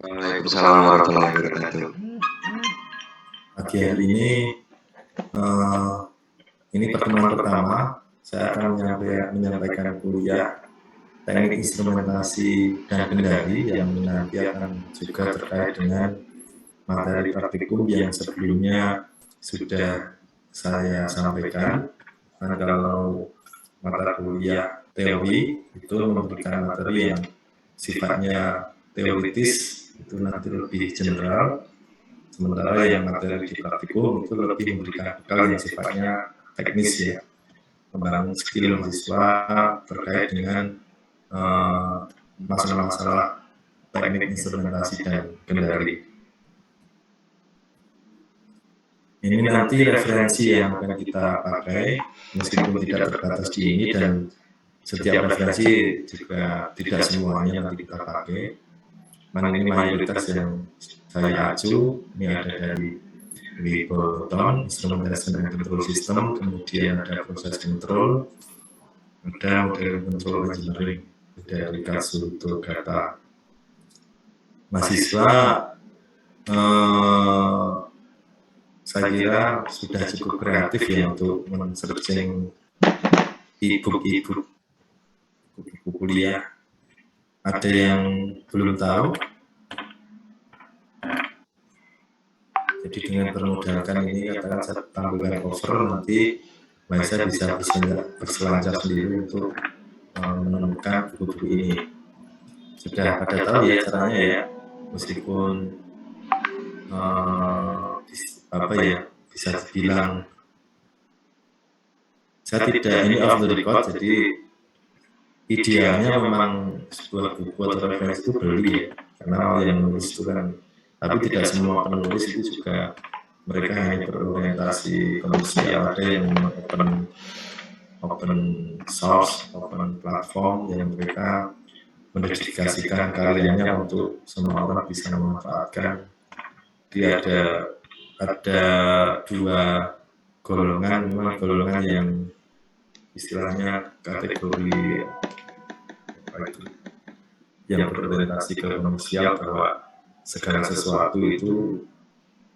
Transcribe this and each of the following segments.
Waalaikumsalam warahmatullahi wabarakatuh. Pagi hari ini pertemuan pertama. Saya akan menyampaikan kuliah teknik instrumentasi dan kendali yang nanti akan juga terkait dengan materi praktikum yang sebelumnya sudah saya sampaikan. Dan kalau mata kuliah teori itu memberikan materi yang sifatnya teoritis, itu nanti lebih general, sementara yang materi di praktikum itu lebih memberikan bekal yang sifatnya teknis ya, membangun skill mahasiswa terkait dengan masalah-masalah teknik instrumentasi dan kendali. Ini nanti referensi yang akan kita pakai, meskipun tidak terbatas di ini, dan setiap referensi juga tidak semuanya nanti kita pakai. Ini mayoritas yang saya acu, ini ada dari Wiboton, instrumentation and control system, kemudian ada proses control, ada model control engineering dari Katsuto Gata. Mahasiswa saya kira sudah cukup kreatif ya untuk men-searching e-book kuliah. Ada yang belum tahu? Jadi dengan bermodalkan ini, katakan saya tampilkan cover, nanti saya bisa berselancar sendiri untuk menemukan buku-buku ini. Sudah pada tahu ya caranya ya, meskipun bisa dibilang saya tidak, ini off the record, jadi idealnya memang sebuah buku atau referensi itu beli ya, karena yang menulis itu kan, tapi tidak semua penulis itu juga mereka hanya berorientasi komersial, ada yang open source, open platform yang mereka mendedikasikan karyanya untuk semua orang bisa memanfaatkan. Dia ada dua golongan yang istilahnya kategori yang berorientasi ke komersial, bahwa segala sesuatu itu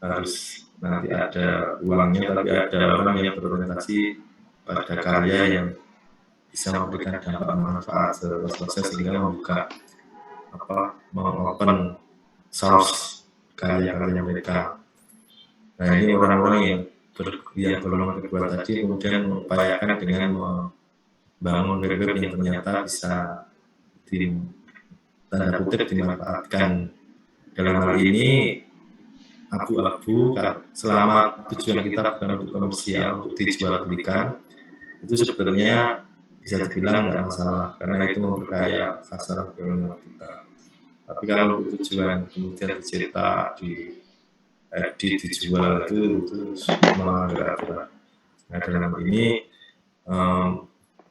harus nanti ada uangnya, tapi ada orang yang berorientasi pada karya yang bisa memberikan dampak manfaat seluas-luasnya, sehingga membuka open source karya-karya mereka. Nah, ini orang-orang yang golongan kedua tadi kemudian mengupayakan dengan membangun web-web yang ternyata bisa tanda kutip dimanfaatkan. Dalam hal ini abu-abu, selama tujuan kita bukan untuk komersial, untuk dijual belikan, itu sebenarnya bisa dibilang nggak masalah, karena itu memperkaya pasar ekonomi kita. Tapi kalau tujuan kemudian dicetak, dijual, itu melanggar aturan. Nah, dalam ini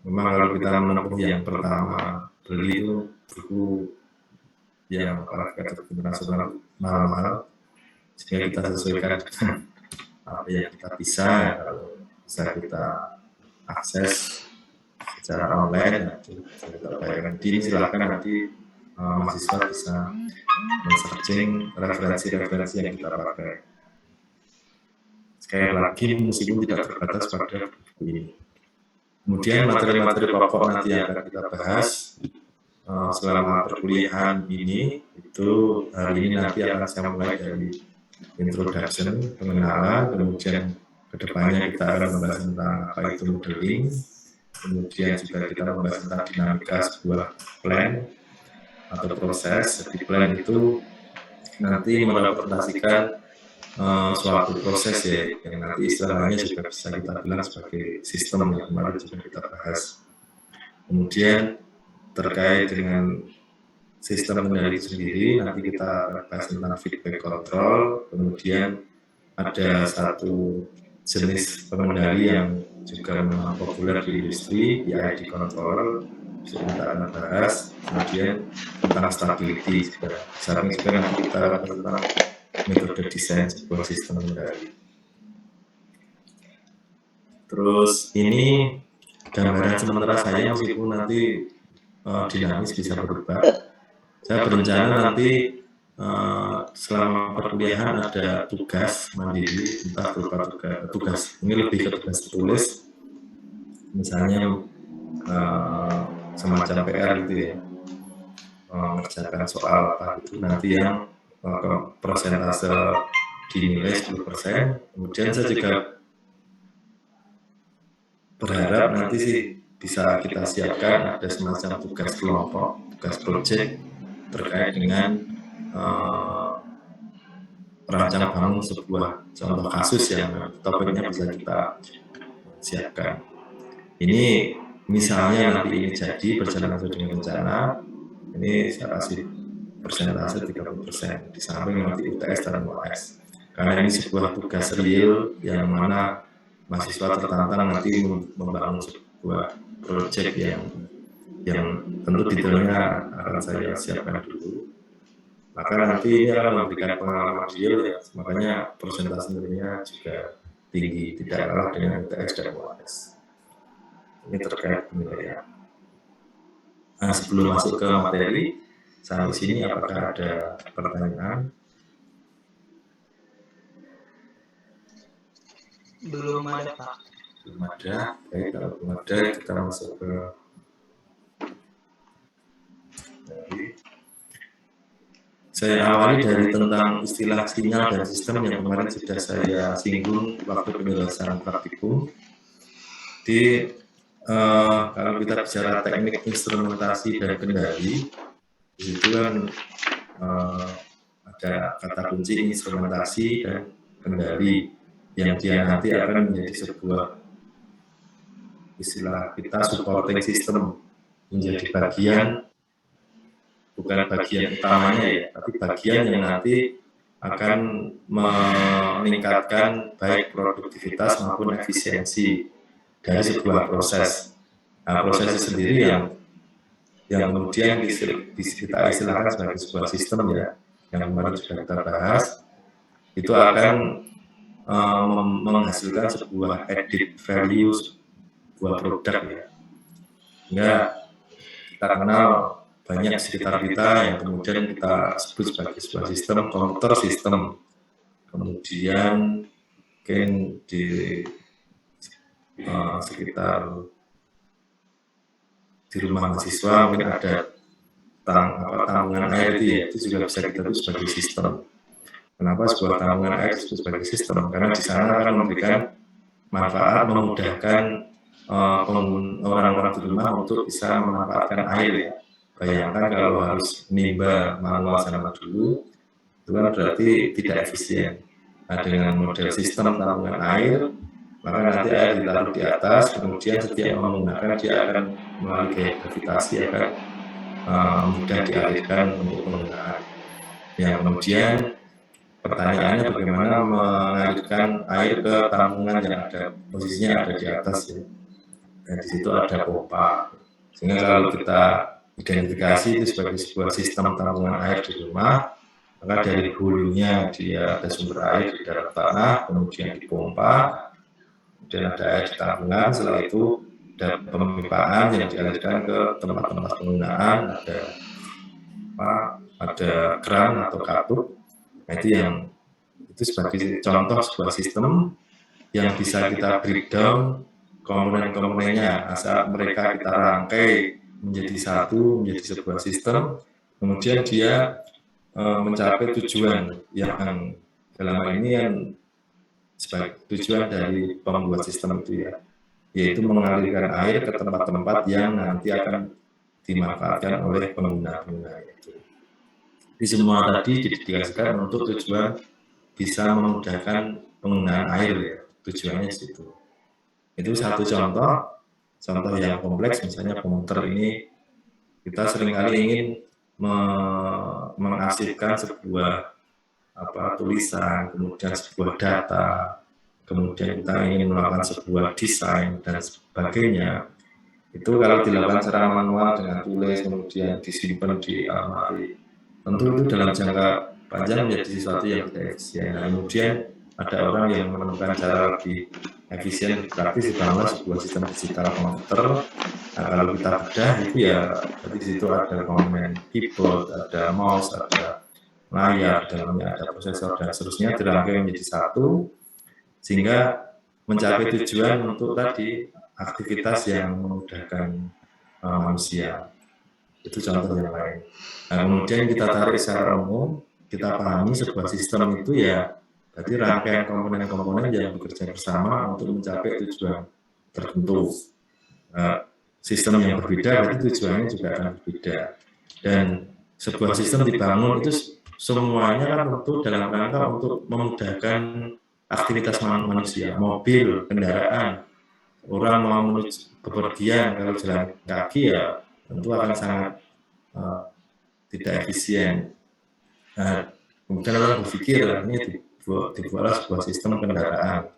memang kalau kita menempuh yang pertama, beli itu buku yang kategori internasional mahal-mahal, sehingga kita sesuaikan dengan apa yang kita bisa, kalau bisa kita akses secara online, kita bayarkan diri, silakan nanti mahasiswa bisa men-searching referensi-referensi yang kita pakai. Sekali lagi, meskipun tidak terbatas pada buku ini. Kemudian materi-materi pokok nanti yang akan kita bahas selama perkuliahan ini, itu hari ini nanti akan saya mulai dari introduction, pengenalan, kemudian kedepannya kita akan membahas tentang apa itu modeling, kemudian juga kita membahas tentang dinamika sebuah plan atau proses. Jadi plan itu nanti merepresentasikan suatu proses ya, yang nanti istilahnya juga bisa kita bilang sebagai sistem yang kemarin juga kita bahas. Kemudian terkait dengan sistem kendali sendiri, nanti kita bahas tentang feedback control. Kemudian ada satu jenis pengendali yang juga memang populer di industri, PID control, kita akan bahas. Kemudian tentang stability juga. Saat ini juga nanti kita akan tentang metode desain sebuah sistem kendali. Terus ini gambaran sementara saya, meskipun nanti dinamis bisa berubah. Saya berencana nanti selama perkuliahan ada tugas mandiri, entah berupa tugas ini lebih ke tugas tertulis, misalnya semacam PR gitu ya, mengerjakan soal apa itu nanti yang persentase dinilai 10%. Kemudian saya juga berharap nanti sih bisa kita siapkan ada semacam tugas kelompok, tugas project terkait dengan rancang bangun sebuah contoh kasus yang topiknya bisa kita siapkan. Ini misalnya nanti ini jadi berjalan sesuai dengan rencana, ini saya kasih persentase 30% di samping nanti UTS dan UAS. Karena ini sebuah tugas real yang mana mahasiswa tertantang nanti membangun sebuah proyek yang tentu detailnya akan saya siapkan dulu. Maka nanti ini akan memberikan pengalaman real ya, makanya persentase nilainya juga tinggi, tidak kalah dengan UTS dan UAS. Ini terkait penilaian. Nah, sebelum masuk ke materi, sampai sini apakah ada pertanyaan? Belum ada, Pak. Belum ada. Baik, kalau belum ada kita masuk ke saya awali dari tentang istilah sinyal dan sistem yang kemarin sudah saya singgung waktu penjelasan praktikum. Kalau kita bicara teknik instrumentasi dan kendali, di situ kan ada kata kunci instrumentasi dan kendali yang dia nanti akan menjadi sebuah istilah kita supporting system, menjadi bagian, bukan bagian utamanya ya, tapi bagian yang nanti akan meningkatkan baik produktivitas maupun efisiensi dari sebuah proses. Nah, proses itu sendiri yang kemudian kita istilahkan sebagai sebuah sistem ya, yang kemarin sudah kita bahas, itu akan menghasilkan sebuah added value, sebuah produk ya. Sehingga kita kenal banyak sekitar kita yang kemudian kita sebut sebagai sebuah sistem, counter sistem. Kemudian mungkin di sekitar di rumah mahasiswa mungkin ada tambungan air itu juga bisa kita sebut sebagai sistem. Kenapa sebuah tambungan air disebut sebagai sistem? Karena di sana akan memberikan manfaat, memudahkan orang-orang di rumah untuk bisa memanfaatkan air ya. Bayangkan kalau harus nimba manual sana dulu, itu kan berarti tidak efisien. Nah, dengan model sistem tambungan air, maka nanti air ditaruh di atas, kemudian setiap menggunakan dia akan melalui gaya gravitasi akan mudah dialihkan untuk penggunaan. Yang kemudian pertanyaannya bagaimana mengalirkan air ke tambungan yang ada posisinya ada di atas ya. Dan di situ ada pompa. Sehingga kalau kita identifikasi itu sebagai sebuah sistem tambungan air di rumah, maka dari hulunya dia ada sumber air di dalam tanah, kemudian dipompa, kemudian ada air di tambungan, setelah itu ada pemipaan yang dialirkan ke tempat-tempat penggunaan, ada keran atau katup. Nah, itu sebagai contoh sebuah sistem yang bisa kita breakdown komponen-komponennya, asal mereka kita rangkai menjadi satu, menjadi sebuah sistem, kemudian dia mencapai tujuan yang dalam hal ini yang sebagai tujuan dari pembuat sistem itu ya, yaitu mengalirkan air ke tempat-tempat yang nanti akan dimanfaatkan oleh pengguna-pengguna itu. Di semua tadi didedikasikan untuk tujuan bisa memudahkan penggunaan air ya, tujuannya di situ. Itu satu contoh yang kompleks, misalnya komputer ini kita seringkali ingin mengarsipkan sebuah tulisan, kemudian sebuah data, kemudian kita ingin melakukan sebuah desain dan sebagainya. Itu kalau dilakukan secara manual dengan tulis kemudian disimpan di almari, tentu itu dalam jangka panjang menjadi sesuatu yang tidak efisien. Nah, kemudian ada orang yang menemukan cara lebih efisien praktis dibangun sebuah sistem digital komputer. Nah, kalau kita bedah itu ya, jadi di situ ada komponen keyboard, ada mouse, ada layar, di dalamnya ada prosesor dan seterusnya dirangkai menjadi satu, sehingga mencapai tujuan untuk tadi aktivitas yang memudahkan manusia. Itu contoh yang lain. Nah, kemudian kita tarik secara umum, kita pahami sebuah sistem itu ya berarti rangkaian komponen-komponen yang bekerja bersama untuk mencapai tujuan tertentu. Sistem yang berbeda berarti tujuannya juga akan berbeda. Dan sebuah sistem dibangun itu semuanya kan untuk dalam rangka untuk memudahkan aktivitas manusia, mobil, kendaraan, orang mau menuju bepergian kalau jalan kaki ya tentu akan sangat tidak efisien. Nah, kemudian orang berpikir ini dibuatlah sebuah sistem kendaraan,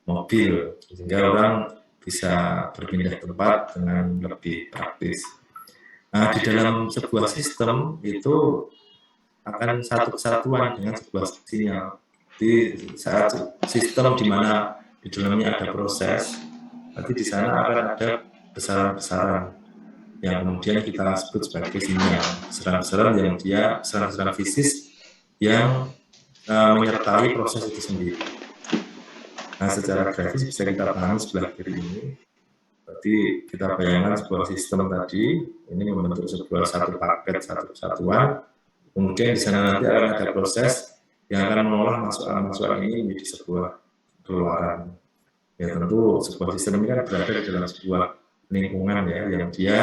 mobil, sehingga orang bisa berpindah tempat dengan lebih praktis. Nah, di dalam sebuah sistem itu akan satu kesatuan dengan sebuah sinyal. Di saat sistem di mana di dalamnya ada proses, nanti di sana akan ada besaran-besaran yang kemudian kita sebut sebagai sinyal. Besaran-besaran yang dia besaran-besaran fisik yang menyertai proses itu sendiri. Nah, secara grafis bisa kita pahami sebelah kiri ini. Berarti kita bayangkan sebuah sistem tadi, ini membentuk sebuah satu paket, satu kesatuan. Kemudian di sana nanti akan ada proses yang akan mengolah masukan-masukan ini menjadi sebuah keluaran. Ya tentu sebuah sistem ini kan berada di dalam sebuah lingkungan ya, yang dia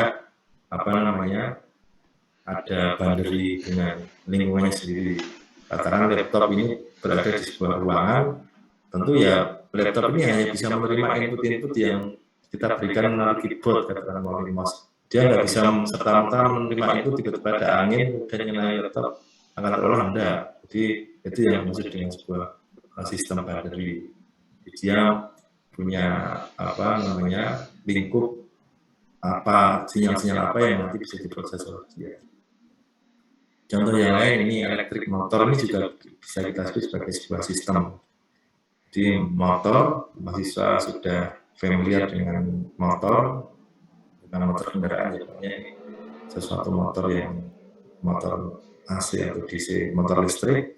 ada boundary dengan lingkungannya sendiri. Katakan laptop ini berada di sebuah ruangan, tentu ya laptop ini hanya bisa menerima input-input yang kita berikan melalui keyboard, katakan melalui mouse. Dia nggak bisa serta-merta menerima input tiba-tiba ada angin dan nyalain laptop akan terolah enggak. Jadi itu yang dimaksud dengan sebuah sistem boundary. Dia punya lingkup sinyal-sinyal apa yang nanti bisa diproses oleh dia. Contoh yang lain ini elektrik motor ini juga bisa kita sebut sebagai sebuah sistem. Di motor, mahasiswa sudah familiar dengan motor kendaraan ya, sesuatu motor AC atau DC, motor listrik.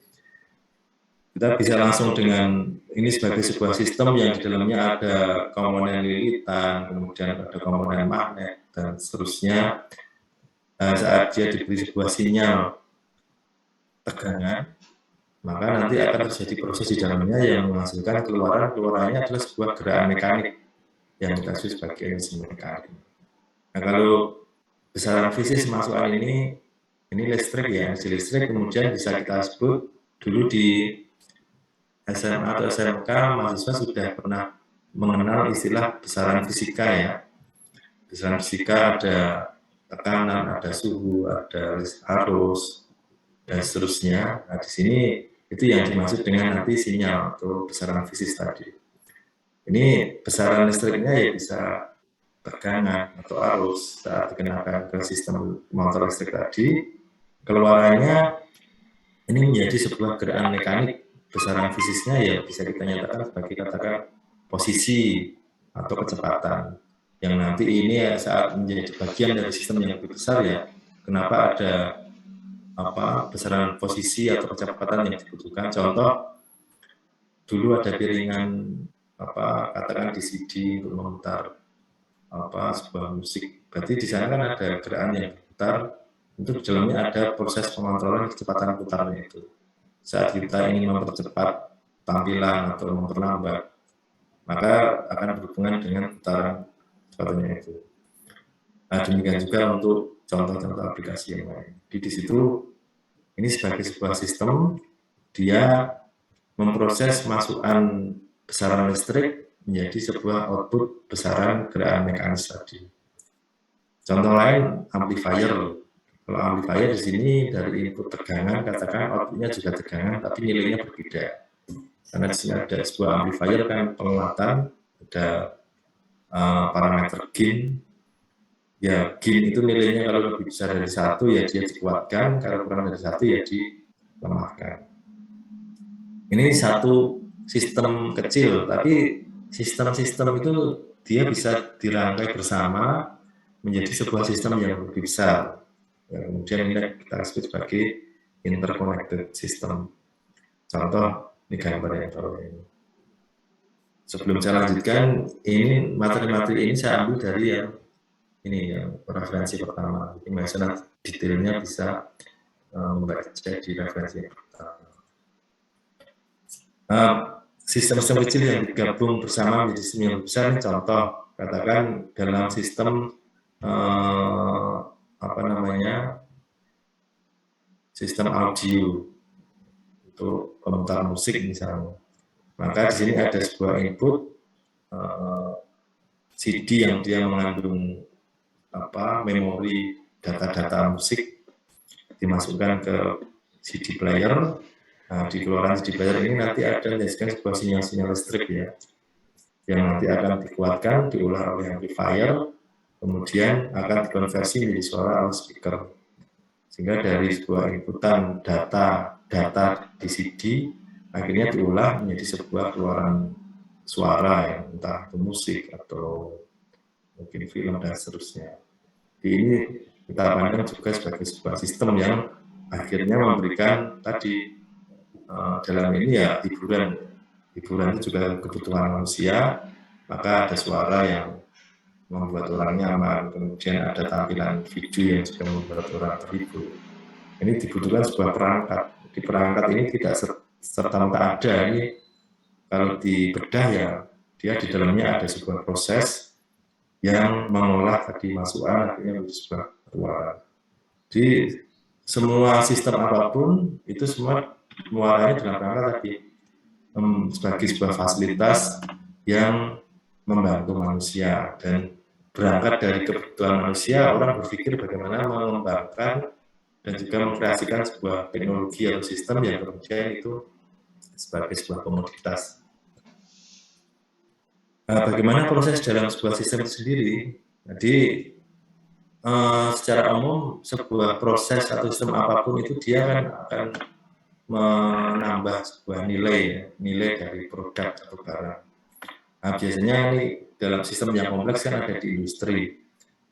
Kita bisa langsung dengan ini sebagai sebuah sistem yang di dalamnya ada komponen lilitan, kemudian ada komponen magnet dan seterusnya. Saat dia diberi sebuah sinyal tegangan, maka nanti akan terjadi proses di dalamnya yang menghasilkan keluarannya adalah sebuah gerakan mekanik yang kita sebut sebagai energi mekanik. Nah, kalau besaran fisik masukan ini listrik ya, energi listrik kemudian bisa kita sebut dulu di SMA atau SMK mahasiswa sudah pernah mengenal istilah besaran fisika ya. Besaran fisika ada tekanan, ada suhu, ada arus, dan seterusnya. Nah, di sini itu yang dimaksud dengan nanti sinyal atau besaran fisik tadi. Ini besaran listriknya ya bisa tegangan atau arus saat dikenakan ke sistem motor listrik tadi, keluarannya ini menjadi sebuah gerakan mekanik. Besaran fisiknya ya bisa kita nyatakan sebagai katakan posisi atau kecepatan. Yang nanti ini ya saat menjadi bagian dari sistem yang lebih besar ya, kenapa ada besaran posisi atau kecepatan yang dibutuhkan. Contoh, dulu ada piringan katakan di CD untuk memutar sebuah musik. Berarti di sana kan ada gerakan yang berputar, untuk di dalamnya ada proses pengontrolan kecepatan putarnya itu. Saat kita ingin mempercepat tampilan atau memperlambat, maka akan berhubungan dengan putaran kecepatannya itu. Nah, demikian juga untuk contoh-contoh aplikasi yang lain. Di situ ini sebagai sebuah sistem, dia memproses masukan besaran listrik menjadi sebuah output besaran gerakan mekanis tadi. Contoh lain amplifier. Kalau amplifier di sini dari input tegangan, katakan outputnya juga tegangan, tapi nilainya berbeda. Karena di sini ada sebuah amplifier kan penguatan, ada parameter gain. Ya gain itu nilainya kalau lebih besar dari 1 ya dia dikuatkan, kalau kurang dari 1 ya dilemahkan. Ini satu sistem kecil, tapi sistem-sistem itu dia bisa dirangkai bersama menjadi sebuah sistem yang lebih besar. Ya, kemudian ini kita sebut sebagai interconnected system. Contoh ini gambar yang bawah ini. Sebelum saya lanjutkan, ini materi-materi ini saya ambil dari yang ini yang referensi pertama. Ini misalnya detailnya bisa membaca di referensi yang pertama. Sistem-sistem kecil yang digabung bersama menjadi sistem yang besar. Ini contoh, katakan dalam sistem sistem audio untuk pemutar musik misalnya. Maka di sini ada sebuah input CD yang dia mengandung memori data-data musik dimasukkan ke CD player. Nah, di keluaran CD player ini nanti ada menjadikan sebuah sinyal-sinyal listrik ya, yang nanti akan dikuatkan, diolah oleh amplifier, kemudian akan dikonversi menjadi suara oleh speaker. Sehingga dari sebuah inputan data di CD, akhirnya diolah menjadi sebuah keluaran suara yang entah itu musik atau mungkin film dan seterusnya. Ini kita pandang juga sebagai sebuah sistem yang akhirnya memberikan tadi dalam ini ya hiburan itu juga kebutuhan manusia, maka ada suara yang membuat orang nyaman, kemudian ada tampilan video yang juga membuat orang terhibur. Ini dibutuhkan sebuah perangkat. Di perangkat ini tidak serta-merta ada, ini kalau dibedah ya dia di dalamnya ada sebuah proses yang mengolah tadi masukan akhirnya menjadi sebuah keluaran. Jadi semua sistem apapun itu semua muaranya dalam rangka tadi sebagai sebuah fasilitas yang membantu manusia, dan berangkat dari kebutuhan manusia orang berpikir bagaimana mengembangkan dan juga mengkreasikan sebuah teknologi atau sistem yang kemudian itu sebagai sebuah komoditas. Bagaimana proses dalam sebuah sistem itu sendiri? Jadi secara umum sebuah proses atau sistem apapun itu dia akan menambah sebuah nilai dari produk atau barang. Nah, biasanya ini dalam sistem yang kompleks kan ada di industri.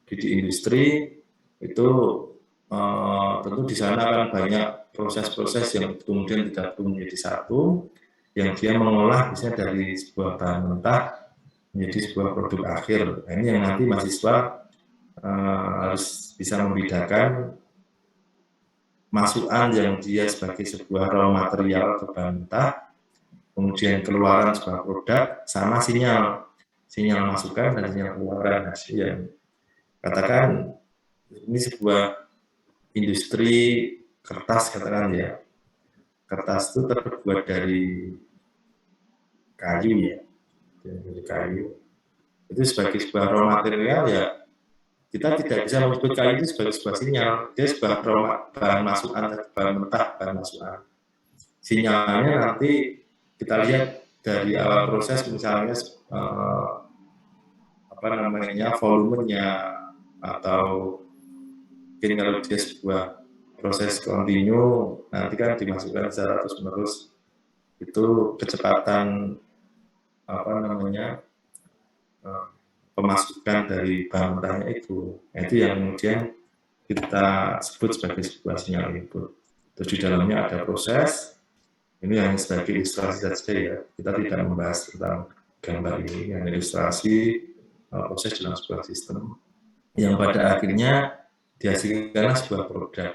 Di industri itu tentu di sana akan banyak proses-proses yang kemudian digabung menjadi satu, yang dia mengolah misalnya dari sebuah bahan mentah menjadi sebuah produk akhir. Nah, ini yang nanti mahasiswa harus bisa membedakan masukan yang dia sebagai sebuah raw material atau bahan mentah, kemudian keluaran sebuah produk, sama sinyal masukan dan sinyal keluaran hasil yang katakan ini sebuah industri kertas, katakan ya, kertas itu terbuat dari kayu ya, dari kayu itu sebagai sebuah raw material ya, kita tidak bisa menyebut kayu itu sebagai sebuah sinyal, dia sebuah bahan masukan, bahan mentah, bahan masukan. Sinyalnya nanti kita lihat dari awal proses, misalnya volumenya, atau mungkin kalau dia sebuah proses kontinu nanti kan dimasukkan secara terus-menerus, itu kecepatan pemasukan dari bahan mentahnya itu yang kemudian kita sebut sebagai sebuah sinyal input. Terus di dalamnya ada proses, ini yang sebagai ilustrasi saja ya, kita tidak membahas tentang gambar ini, yang ilustrasi proses dalam sebuah sistem yang pada akhirnya dihasilkan sebuah produk.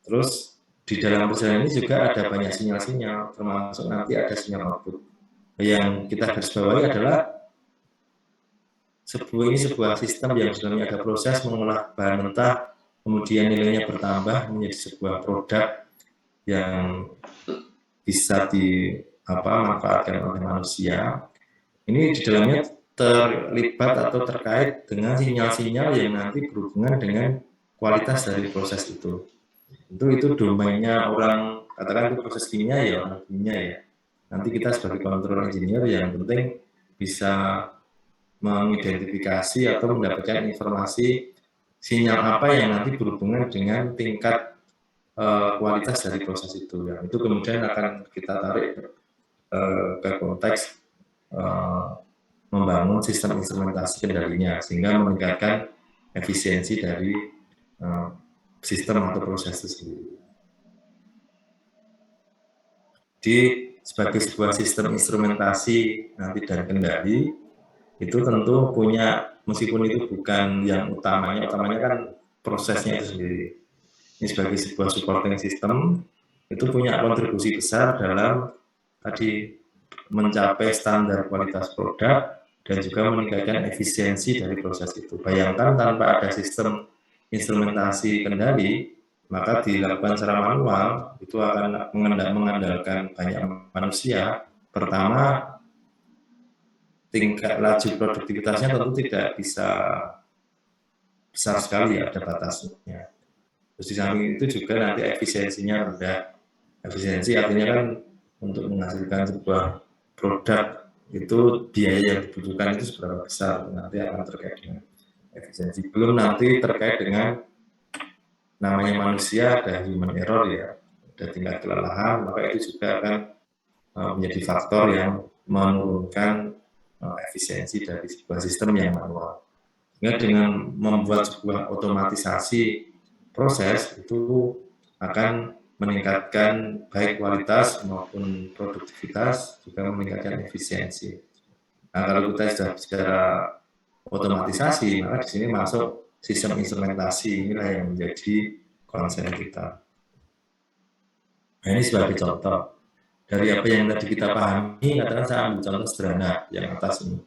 Terus di dalam proses ini juga ada banyak sinyal-sinyal, termasuk nanti ada sinyal output. Yang kita garis bawahi adalah sebuah sistem yang sebenarnya ada proses mengolah bahan mentah, kemudian nilainya bertambah menjadi sebuah produk yang bisa dimanfaatkan oleh manusia. Ini di dalamnya terlibat atau terkait dengan sinyal-sinyal yang nanti berhubungan dengan kualitas dari proses itu. Itu domainnya orang, katakan itu proses kimia ya, orang kimia ya. Nanti kita sebagai control engineer yang penting bisa mengidentifikasi atau mendapatkan informasi sinyal apa yang nanti berhubungan dengan tingkat kualitas dari proses itu. Yang itu kemudian akan kita tarik ke konteks membangun sistem instrumentasi kendalinya sehingga meningkatkan efisiensi dari sistem atau proses itu sendiri. sebagai sebuah sistem instrumentasi nanti dan kendali, itu tentu punya, meskipun itu bukan yang utamanya kan prosesnya itu sendiri. Ini sebagai sebuah supporting system, itu punya kontribusi besar dalam tadi mencapai standar kualitas produk dan juga meningkatkan efisiensi dari proses itu. Bayangkan tanpa ada sistem instrumentasi kendali, maka dilakukan secara manual, itu akan mengandalkan banyak manusia. Pertama, tingkat laju produktivitasnya tentu tidak bisa besar sekali, ada batasnya. Terus di samping itu juga nanti efisiensinya rendah. Efisiensi artinya kan untuk menghasilkan sebuah produk itu biaya yang dibutuhkan itu seberapa besar, nanti akan terkait dengan efisiensi. Belum nanti terkait dengan namanya manusia, ada human error ya, ada tingkat kelelahan, maka itu juga akan menjadi faktor yang menurunkan efisiensi dari sebuah sistem yang manual. Sehingga dengan membuat sebuah otomatisasi proses itu akan meningkatkan baik kualitas maupun produktivitas, juga meningkatkan efisiensi. Nah, kalau kita sudah bicara otomatisasi, maka di sini masuk sistem instrumentasi, inilah yang menjadi konsen kita. Nah, ini sebagai contoh dari apa yang tadi kita pahami, katakan saya ambil contoh sederhana yang atas ini.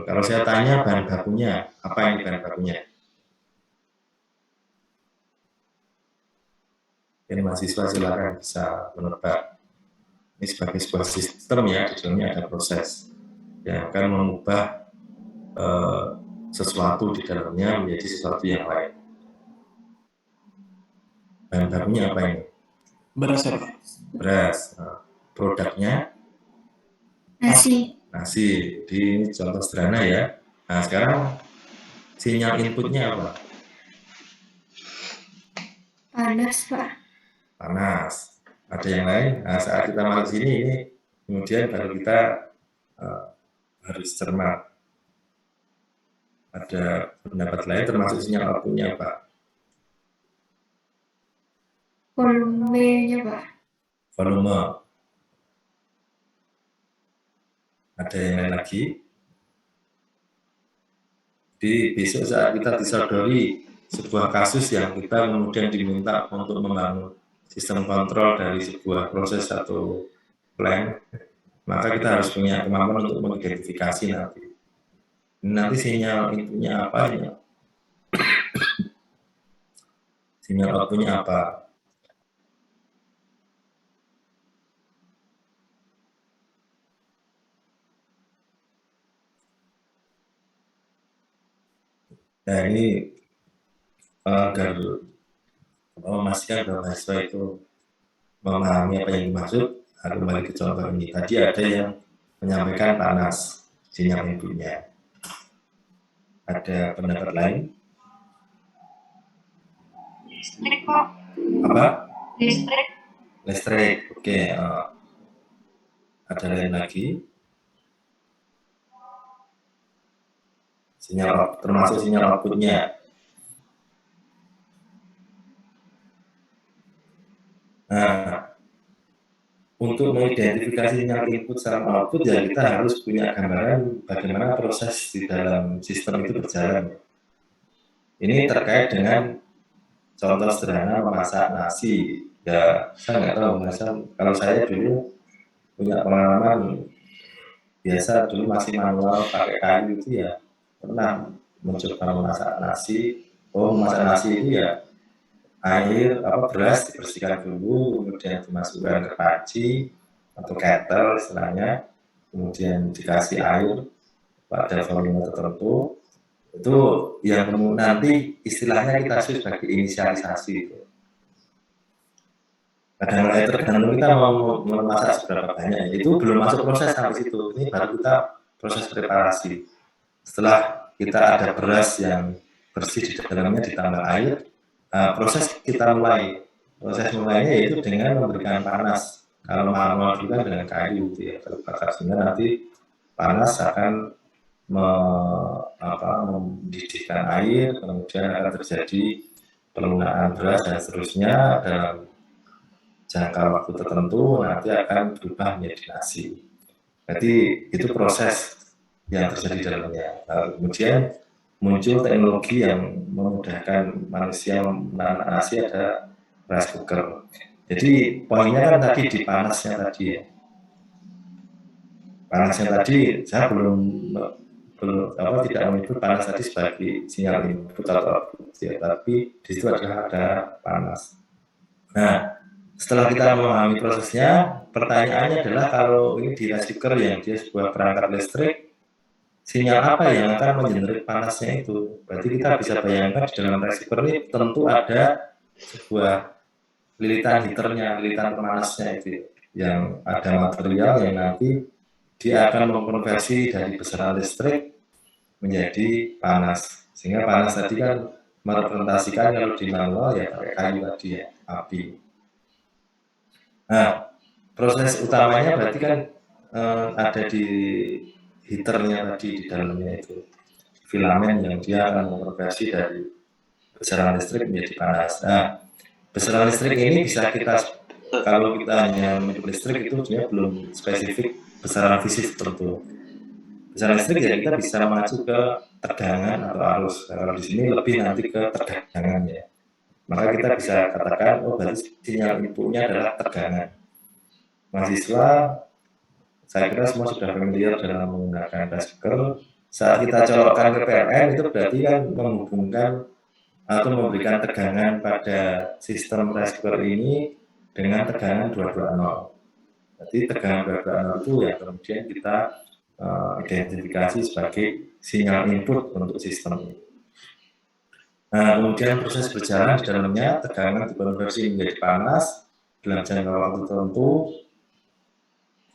Kalau saya tanya bahan bakunya, apa ini bahan bakunya? Ini mahasiswa silakan bisa menebak. Ini sebagai sebuah sistem ya, di dalamnya ada proses yang akan mengubah sesuatu di dalamnya menjadi sesuatu yang lain. Bahan bakunya apa ini? Beras. Beras. Produknya? Nasi. Nasi. Ini contoh sederhana ya. Nah, sekarang sinyal inputnya apa? Panas, Pak. Panas. Ada yang lain? Nah, saat kita masuk sini, ini kemudian baru kita harus cermat. Ada pendapat lain termasuk sinyal outputnya apa? Volumenya, Pak. Volume. Ada yang lain lagi? Di besok saat kita disodori sebuah kasus yang kita kemudian diminta untuk membangun sistem kontrol dari sebuah proses atau plan, maka kita harus punya kemampuan untuk mengidentifikasi nanti. Nanti sinyal inputnya apa ya? Sinyal outputnya apa? Nah, ini agar memastikan bahwa mahasiswa itu memahami apa yang dimaksud, kembali ke contoh ini. Tadi ada yang menyampaikan panas sinyal inputnya. Ada pendapat lain? Listrik, kok. Apa? Listrik. Listrik. Oke. Ada lain lagi? Sinyal, termasuk sinyal outputnya. Nah, untuk mengidentifikasi sinyal input sama output ya kita harus punya gambaran bagaimana proses di dalam sistem itu berjalan. Ini terkait dengan contoh sederhana memasak nasi. Ya, saya nggak tahu, kalau saya dulu punya pengalaman biasa dulu masih manual pakai kayu itu ya pernah mencoba memasak nasi. Memasak nasi itu ya air beras dibersihkan dulu, kemudian dimasukkan ke panci atau kettle istilahnya, kemudian dikasih air pada volume tertentu, itu yang nanti istilahnya kita sebut sebagai inisialisasi itu. Kadang-kadang tergantung kita mau memasak seberapa banyak, itu belum masuk proses sampai situ. Ini baru kita proses preparasi. Setelah kita ada beras yang bersih di dalamnya ditambah air, proses kita mulai. Proses mulainya yaitu dengan memberikan panas. Kalau manual juga dengan kayu, ya, terbakar sehingga nanti panas akan mendidihkan air, kemudian akan terjadi pelunakan beras dan seterusnya dalam jangka waktu tertentu nanti akan berubah menjadi nasi. Berarti itu proses yang terjadi dalamnya. Kemudian muncul teknologi yang memudahkan manusia menanak nasi, ada rice cooker. Jadi poinnya kan tadi di panasnya tadi ya. Panasnya tadi saya belum tidak menyebut panas tadi sebagai sinyal input atau output ya, tapi di situ ada panas. Nah, setelah kita memahami prosesnya, pertanyaannya adalah kalau ini di rice cooker yang dia sebuah perangkat listrik, sinyal apa yang akan mengenerate panasnya itu? Berarti kita bisa bayangkan di dalam rice cooker ini tentu ada sebuah lilitan heaternya, lilitan pemanasnya itu, yang ada material yang nanti dia akan mengkonversi dari besaran listrik menjadi panas. Sehingga panas tadi kan merepresentasikan kalau di manual ya pakai kayu tadi ya, api. Nah, proses utamanya berarti kan ada di heaternya tadi, di dalamnya itu filamen yang dia akan mengkonversi dari besaran listrik menjadi panas. Nah, besaran listrik ini bisa kita, kalau kita hanya menyebut listrik itu sebenarnya belum spesifik besaran fisik tertentu. Besaran listrik ya kita bisa mengacu ke tegangan atau arus. Kalau di sini lebih nanti ke tegangan ya. Maka kita bisa katakan, oh berarti sinyal inputnya adalah tegangan. Mahasiswa, saya kira semua sudah familiar dalam menggunakan rice cooker. Saat kita colokkan ke PLN itu berarti kan menghubungkan atau memberikan tegangan pada sistem rice cooker ini dengan tegangan 220. Jadi tegangan 220 itu ya kemudian kita identifikasi sebagai sinyal input untuk sistem ini. Nah, kemudian proses berjalan di dalamnya, tegangan dikonversi menjadi panas dalam jangka waktu tertentu.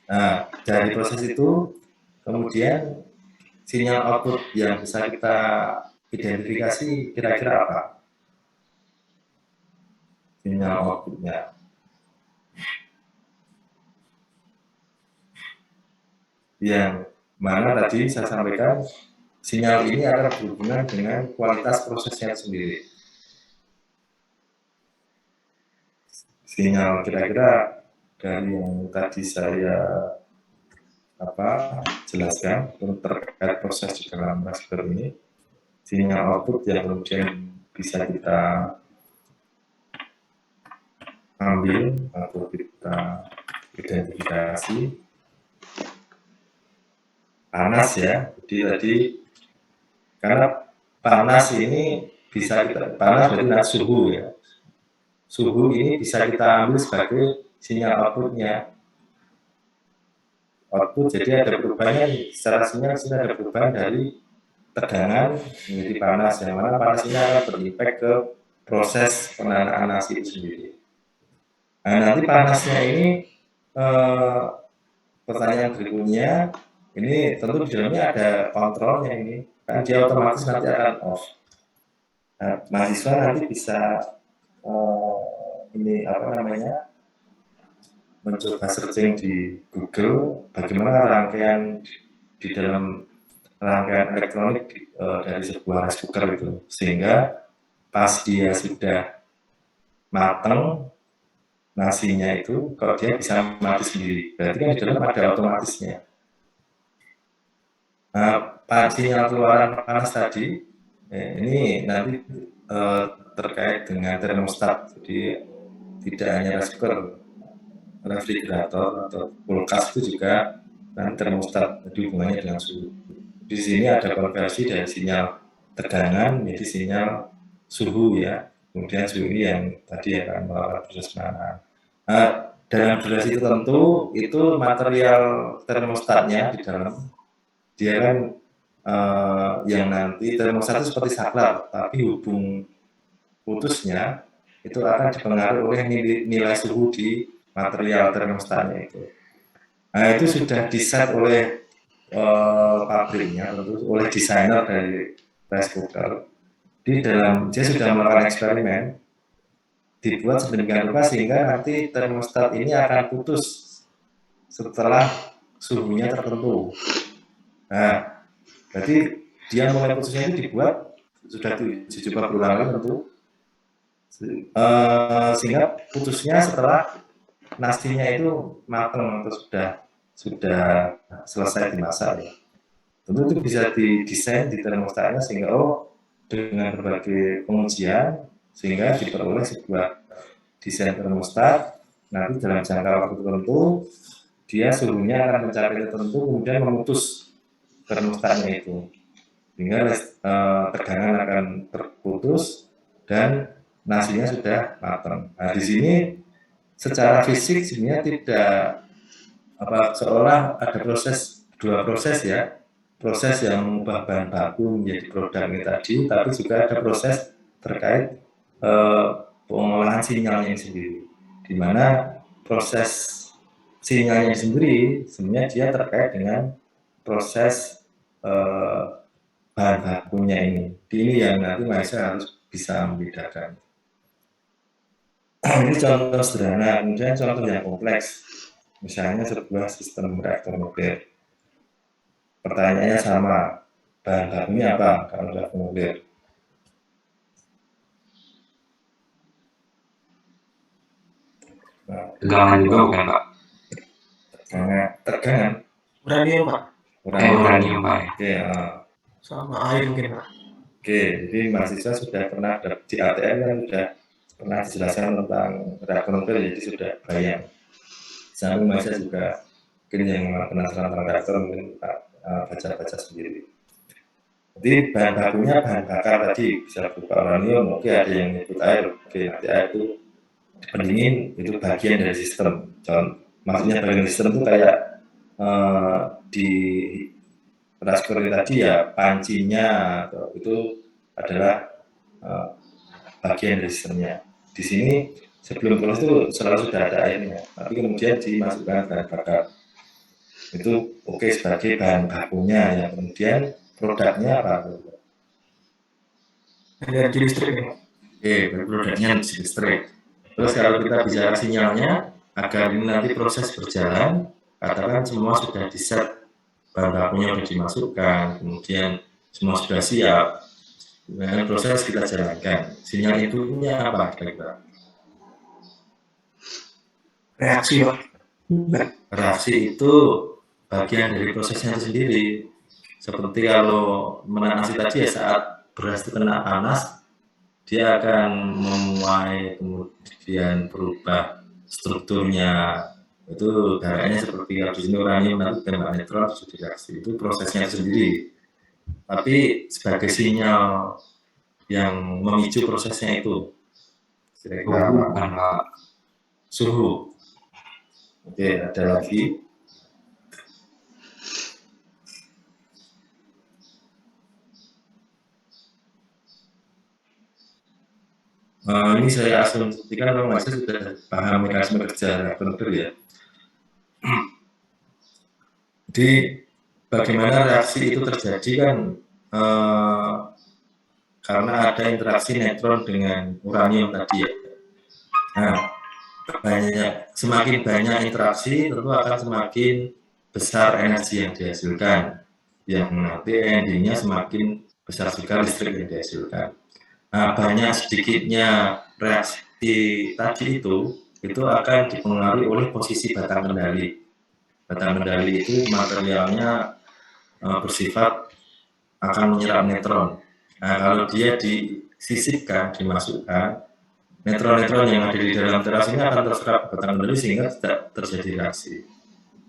Nah, dari proses itu kemudian sinyal output yang bisa kita identifikasi kira-kira apa? Sinyal outputnya. Yang mana tadi saya sampaikan, sinyal ini akan berhubungan dengan kualitas prosesnya sendiri. Sinyal kira-kira dari yang tadi saya jelaskan terkait proses di dalam rice cooker ini, sinyal output yang kemudian bisa kita ambil atau kita identifikasi panas ya. Jadi tadi karena panas ini bisa kita, panas berarti suhu ya. Suhu ini bisa kita ambil sebagai sinyal outputnya. Output jadi ada perubahannya secara sinyal, ada perubahan dari tegangan menjadi panas, yang mana panas ini akan berimpact ke proses penanaan nasi itu sendiri. Nah, nanti panasnya ini pertanyaan berikutnya, ini tentu di dalamnya ada kontrolnya ini, kan dia otomatis nanti akan off. Nah, mahasiswa nanti bisa ini mencoba searching di Google bagaimana rangkaian di dalam rangkaian elektronik dari sebuah rice cooker itu, sehingga pas dia sudah matang nasinya itu, kalau dia bisa mati sendiri, berarti kan di dalam ada otomatisnya. Nah, sinyal keluaran panas tadi ini nanti terkait dengan termostat, jadi tidak hanya rice cooker, refrigerator atau kulkas itu juga dan termostat, jadi hubungannya dengan suhu. Di sini ada konversi dari sinyal tegangan menjadi sinyal suhu ya. Kemudian suhu ini yang tadi akan melakukan proses penanaan. Nah, dalam durasi tertentu itu material termostatnya di dalam dia kan yang nanti termostat itu seperti saklar, tapi hubung putusnya itu akan dipengaruhi oleh nilai suhu di material termostatnya itu. Nah, itu sudah diset oleh pabriknya, tentu oleh desainer dari rice cooker. Di dalam dia sudah melakukan eksperimen, dibuat sedemikian rupa sehingga nanti termostat ini akan putus setelah suhunya tertentu. Nah, berarti dia mulai putusnya itu dibuat sudah diuji coba berulang kali tentu, sehingga putusnya setelah nasinya itu matang atau sudah selesai dimasak ya. Tentu itu bisa didesain di termostatnya sehingga dengan berbagai pengujian sehingga diperoleh sebuah desain termostat. Nanti dalam jangka waktu tertentu dia suhunya akan mencapai tertentu kemudian memutus termostatnya itu sehingga tegangan akan terputus dan nasinya sudah matang. Nah, di sini secara fisik sebenarnya tidak seolah ada dua proses ya, proses yang mengubah bahan baku menjadi produk ini tadi, tapi juga ada proses terkait pengolahan sinyalnya sendiri, di mana proses sinyalnya sendiri sebenarnya dia terkait dengan proses bahan bakunya ini. Ini yang nanti Maisa harus bisa membedakan. Ini contoh sederhana, kemudian contoh yang kompleks. Misalnya sebuah sistem reaktor nuklir. Pertanyaannya sama, bahan bakunya apa kalau reaktor nuklir? Tegangan juga bukan, Pak? Tegangan. Uranium, Pak. Uranium, Pak. Oke, Sama air mungkin, Pak. Oke, jadi mahasiswa sudah pernah di ATM kan sudah pernah dijelaskan tentang reaktor nuklir, jadi sudah bayang. Sampai mahasiswa juga mungkin yang penasaran tentang reaktor mungkin baca-baca sendiri. Jadi bahan bakunya bahan bakar tadi bisa berupa uranium, oke ada yang nyebut air, oke nanti air itu pendingin itu bagian dari sistem. Maksudnya bagian sistem itu kayak di reaktor tadi ya pancinya atau itu adalah bagian dari sistemnya. Di sini sebelum proses itu selalu sudah ada airnya, tapi kemudian dimasukkan bahan bakar. Itu oke sebagai bahan bakunya ya, kemudian produknya apa? Energi listrik. Oke, produknya energi listrik. Terus kalau kita bicara sinyalnya, agar ini nanti proses berjalan, katakan semua sudah di-set, bahan bakunya sudah dimasukkan, kemudian semua sudah siap, dengan proses kita jalankan. Sinyal itunya apa kira-kira? Reaksi, Pak. Reaksi itu bagian dari prosesnya itu sendiri. Seperti kalau menanasi tadi ya, saat beras itu kena panas, dia akan memuai, kemudian berubah strukturnya. Itu gayanya seperti kalau di sini uranium nanti tembak neutron sudah reaksi. Itu prosesnya sendiri. Tapi sebagai sinyal yang memicu prosesnya itu, kira-kira suhu. Oke, ada lagi. Ini saya asumsikan kalau Mas sudah paham mekanisme kerja reaktor nuklir ya. Jadi bagaimana reaksi itu terjadi kan karena ada interaksi neutron dengan uranium tadi ya. Nah, semakin banyak interaksi tentu akan semakin besar energi yang dihasilkan, yang nanti endingnya semakin besar juga listrik yang dihasilkan. Nah, banyak sedikitnya reaksi tadi itu akan dipengaruhi oleh posisi batang kendali. Batang kendali itu materialnya bersifat akan menyerap neutron. Nah, kalau dia disisipkan, dimasukkan, neutron-neutron yang ada di dalam teras ini akan terserap batang kendali sehingga tidak terjadi reaksi.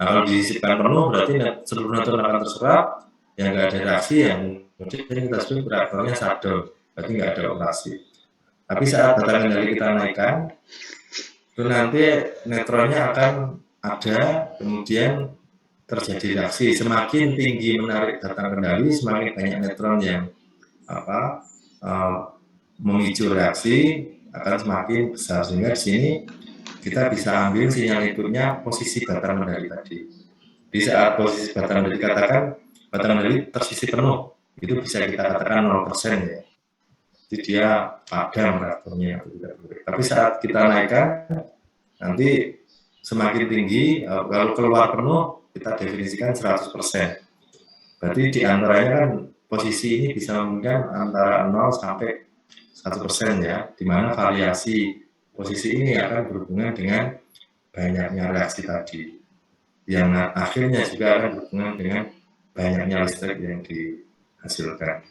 Nah, kalau disisipkan penuh berarti seluruh neutron akan terserap, yang nggak ada reaksi, yang kemudian kita sebut reaktornya shutdown, berarti nggak ada operasi. Tapi saat batang kendali kita naikkan, itu nanti neutronnya akan ada, kemudian terjadi reaksi. Semakin tinggi menarik batang kendali, semakin banyak neutron yang memicu reaksi akan semakin besar. Sehingga di sini kita bisa ambil sinyal inputnya posisi batang kendali tadi. Di saat posisi batang kendali dikatakan batang kendali tersisi penuh, itu bisa kita katakan 0% ya. Jadi dia padam reaktornya. Tapi saat kita naikkan, nanti semakin tinggi, kalau keluar penuh, kita definisikan 100%. Berarti di antaranya kan posisi ini bisa memungkinkan antara 0 sampai 1% ya, di mana variasi posisi ini akan berhubungan dengan banyaknya reaksi tadi, yang akhirnya juga akan berhubungan dengan banyaknya listrik yang dihasilkan.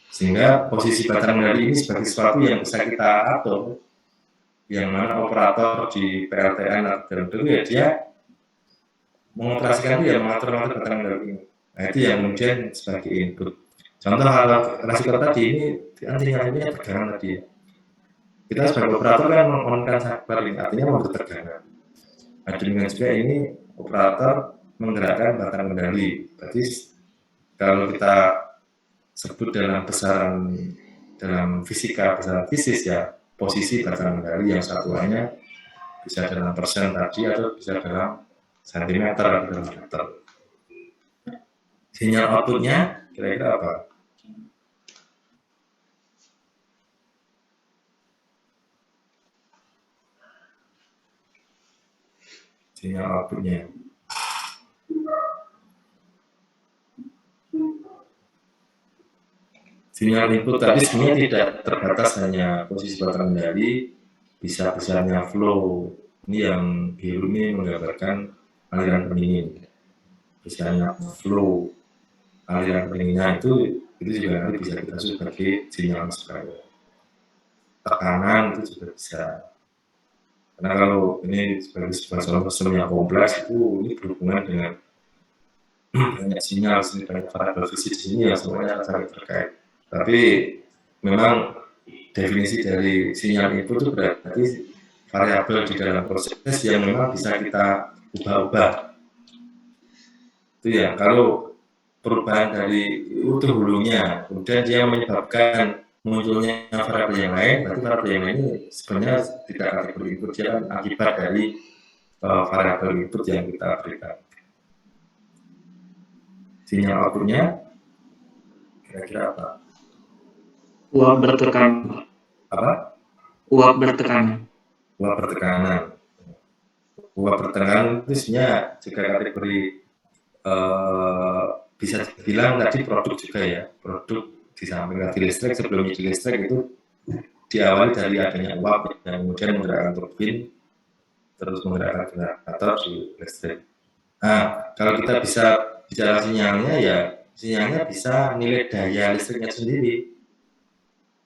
Sehingga posisi batang kendali ini sebagai sesuatu yang bisa kita atur, yang mana operator di PLTN atau itu ya dia mengoperasikan itu ya mengatur batang kendali ini. Nah itu yang kemudian sebagai input. Contoh hal resiko tadi ini sinyalnya tegangan tadi ya. Kita sebagai operator kan mengonkan sabar ini, artinya memberi tegangan. Nah demikian juga ini operator menggerakkan batang kendali. Berarti kalau kita sebut dalam besaran dalam fisika, besaran fisis ya, posisi batang kendali yang satuannya bisa dalam persen tadi atau bisa dalam sentimeter atau dalam meter. Sinyal outputnya kira-kira apa? Sinyal outputnya. Sinyal input tadi sebenarnya tidak terbatas hanya posisi batang kendali, bisa-bisanya flow. Ini yang biru ini menggambarkan aliran pendingin. Bisanya flow, aliran pendinginnya itu juga nanti bisa kita sebut sebagai sinyal supplier. Tekanan itu juga bisa. Karena kalau ini sebagai sebuah sistem yang kompleks itu ini berhubungan dengan banyak sinyal, banyak variabel fisik di sini yang semuanya saling terkait. Tapi memang definisi dari sinyal input itu berarti variabel di dalam proses yang memang bisa kita ubah-ubah. Itu ya, kalau perubahan dari utuh hulunya, kemudian dia menyebabkan munculnya variabel yang lain, berarti variabel yang lain ini sebenarnya tidak kategori input, dia kan akibat dari variabel input yang kita berikan. Sinyal outputnya kira-kira apa? Uap bertekanan. Apa? Uap bertekanan. Uap bertekanan. Uap bertekanan itu sebenarnya juga kategori bisa dibilang tadi produk juga ya. Produk di samping tadi listrik, sebelum jadi listrik itu diawali dari adanya uap yang kemudian menggerakkan turbin, terus menggerakkan generator di listrik. Nah, kalau kita bisa bicara sinyalnya ya, sinyalnya bisa nilai daya listriknya sendiri.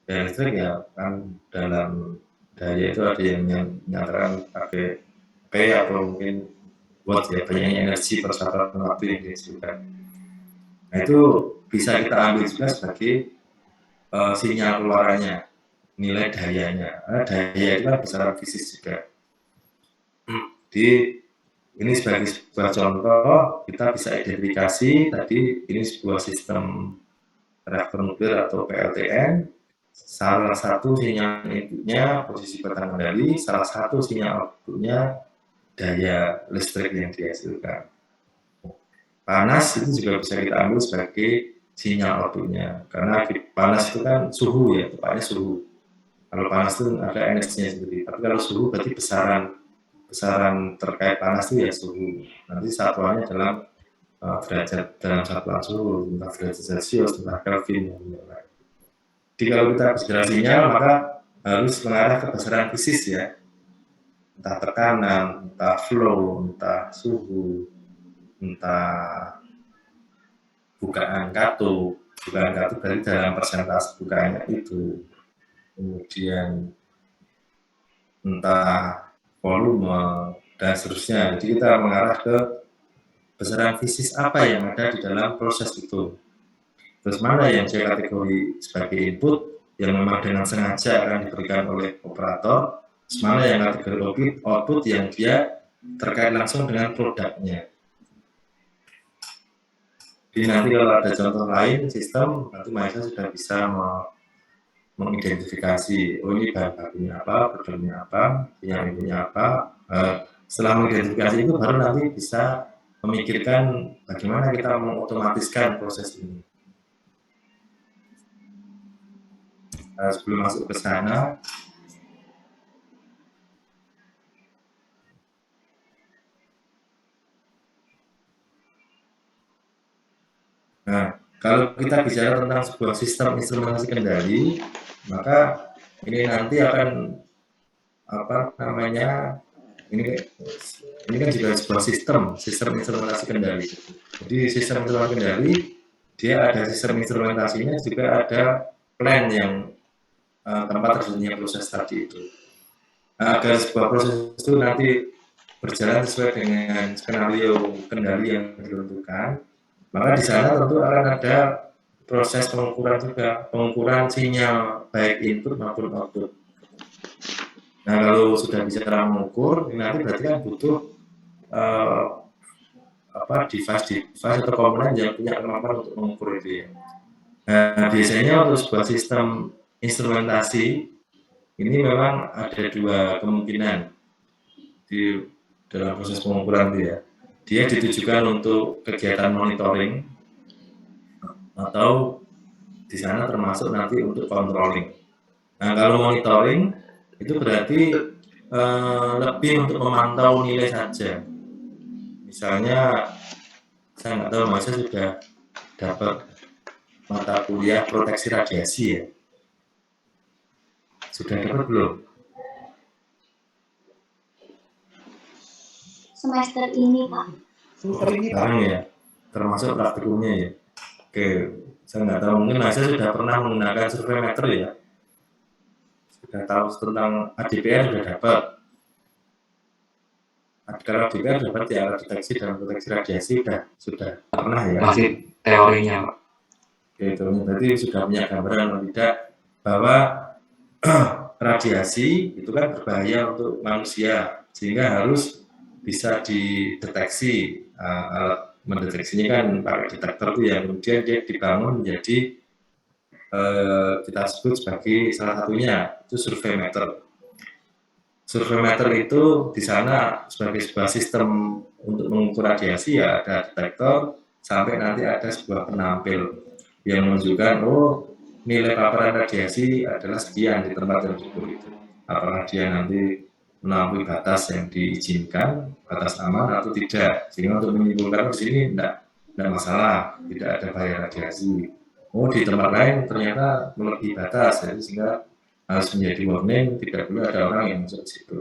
Daya listrik ya kan dalam daya itu ada yang menyatakan pakai P atau mungkin watt ya, banyaknya energi per satuan waktu yang disebutkan. Nah itu bisa kita ambil juga sebagai sinyal keluarannya, nilai dayanya. Karena daya itu kan besaran fisis juga. Jadi ini sebagai sebuah contoh kita bisa identifikasi tadi ini sebuah sistem reaktor nuklir atau PLTN. Salah satu sinyal inputnya posisi batang kendali, salah satu sinyal outputnya daya listrik yang dihasilkan. Panas itu juga bisa kita ambil sebagai sinyal outputnya, karena panas itu kan suhu ya, tepatnya suhu. Kalau panas itu ada energinya sendiri, tapi kalau suhu berarti besaran terkait panas itu ya suhu. Nanti satuannya dalam derajat dalam satuan suhu, entah derajat Celcius, entah Kelvin, dan lain-lain. Jadi kalau kita bicara sinyal maka harus mengarah ke besaran fisis ya, entah tekanan, entah flow, entah suhu, entah bukaan katup dari dalam persentase bukaannya itu, kemudian entah volume dan seterusnya. Jadi kita mengarah ke besaran fisis apa yang ada di dalam proses itu. Terus mana yang saya kategori sebagai input yang memang dengan sengaja akan diberikan oleh operator, mana yang kategori output yang dia terkait langsung dengan produknya. Jadi nanti kalau ada contoh lain sistem, nanti Maisa sudah bisa mengidentifikasi, oh ini bahan bakunya apa, produknya apa, yang intinya apa. Setelah mengidentifikasi itu baru nanti bisa memikirkan bagaimana kita mengotomatiskan proses ini. Sebelum masuk ke sana, nah kalau kita bicara tentang sebuah sistem instrumentasi kendali, maka ini nanti akan ini kan juga sebuah sistem instrumentasi kendali. Jadi sistem instrumentasi kendali dia ada sistem instrumentasinya, juga ada plan yang tempat terjadinya proses tadi itu. Nah, agar sebuah proses itu nanti berjalan sesuai dengan skenario kendali yang ditentukan, maka di sana tentu akan ada proses pengukuran juga, pengukuran sinyal baik input maupun output. Nah, kalau sudah bicara mengukur, nanti berarti kan butuh device atau komponen yang punya kemampuan untuk mengukur itu ya. Nah, biasanya untuk sebuah sistem instrumentasi ini memang ada dua kemungkinan di dalam proses pengukuran itu ya. Dia ditujukan untuk kegiatan monitoring atau di sana termasuk nanti untuk controlling. Nah, kalau monitoring itu berarti lebih untuk memantau nilai saja. Misalnya saya nggak tahu, Mas, saya sudah dapat mata kuliah proteksi radiasi ya. Sudah dapat belum? Semester ini, Pak. Sekarang ya, termasuk praktikumnya ya. Oke, saya nggak tahu, mungkin Mas sudah pernah menggunakan survei meter ya. Sudah tahu tentang ADPR sudah dapat. Kalau ADPR dapat ya, alat deteksi dan proteksi radiasi sudah pernah ya. Masih teorinya, Pak. Oke, itu berarti sudah punya gambaran atau tidak bahwa radiasi itu kan berbahaya untuk manusia, sehingga harus bisa dideteksi. Alat mendeteksinya kan pakai detektor itu yang kemudian dia dibangun menjadi kita sebut sebagai salah satunya itu survei meter. Survei meter itu di sana sebagai sebuah sistem untuk mengukur radiasi ya, ada detektor sampai nanti ada sebuah penampil yang menunjukkan nilai paparan radiasi adalah sekian di tempat yang diukur itu. Apakah dia nanti melampaui batas yang diizinkan, batas aman atau tidak. Sehingga untuk menyimpulkan di sini tidak masalah, tidak ada bahaya radiasi. Di tempat lain ternyata melebihi batas, jadi sehingga harus menjadi warning, tidak perlu ada orang yang masuk ke situ.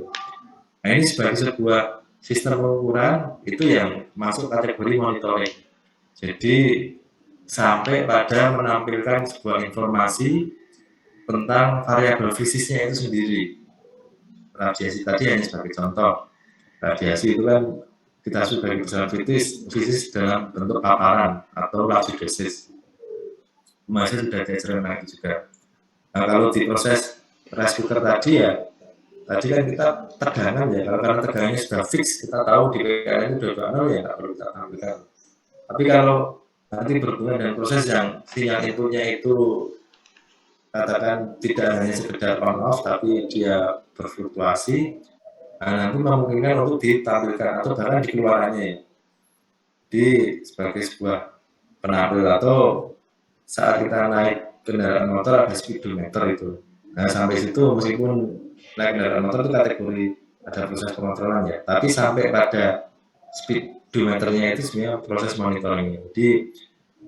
Nah, ini sebagai sebuah sistem pengukuran itu yang masuk kategori monitoring. Jadi sampai pada menampilkan sebuah informasi tentang variabel fisiknya itu sendiri. Radiasi tadi hanya sebagai contoh. Radiasi itu kan kita sebagai besaran fisik dalam bentuk paparan atau laju dosis. Masih sudah diajarkan itu juga. Nah, kalau di proses rice cooker tadi ya, tadi kan kita tegangan ya. Kalau karena tegangannya sudah fix, kita tahu di PKN itu sudah 2.0 ya nggak perlu kita tampilkan. Tapi kalau nanti berhubungan dengan proses yang sinyal inputnya itu katakan tidak hanya sekedar on off tapi dia berfluktuasi, nah nanti memungkinkan untuk ditampilkan atau bahkan dikeluarannya di sebagai sebuah penampil, atau saat kita naik kendaraan motor ada speedometer itu. Nah sampai situ meskipun naik kendaraan motor itu kategori ada proses pengontrolan ya, tapi sampai pada speedometernya itu sebenarnya proses monitoring. Jadi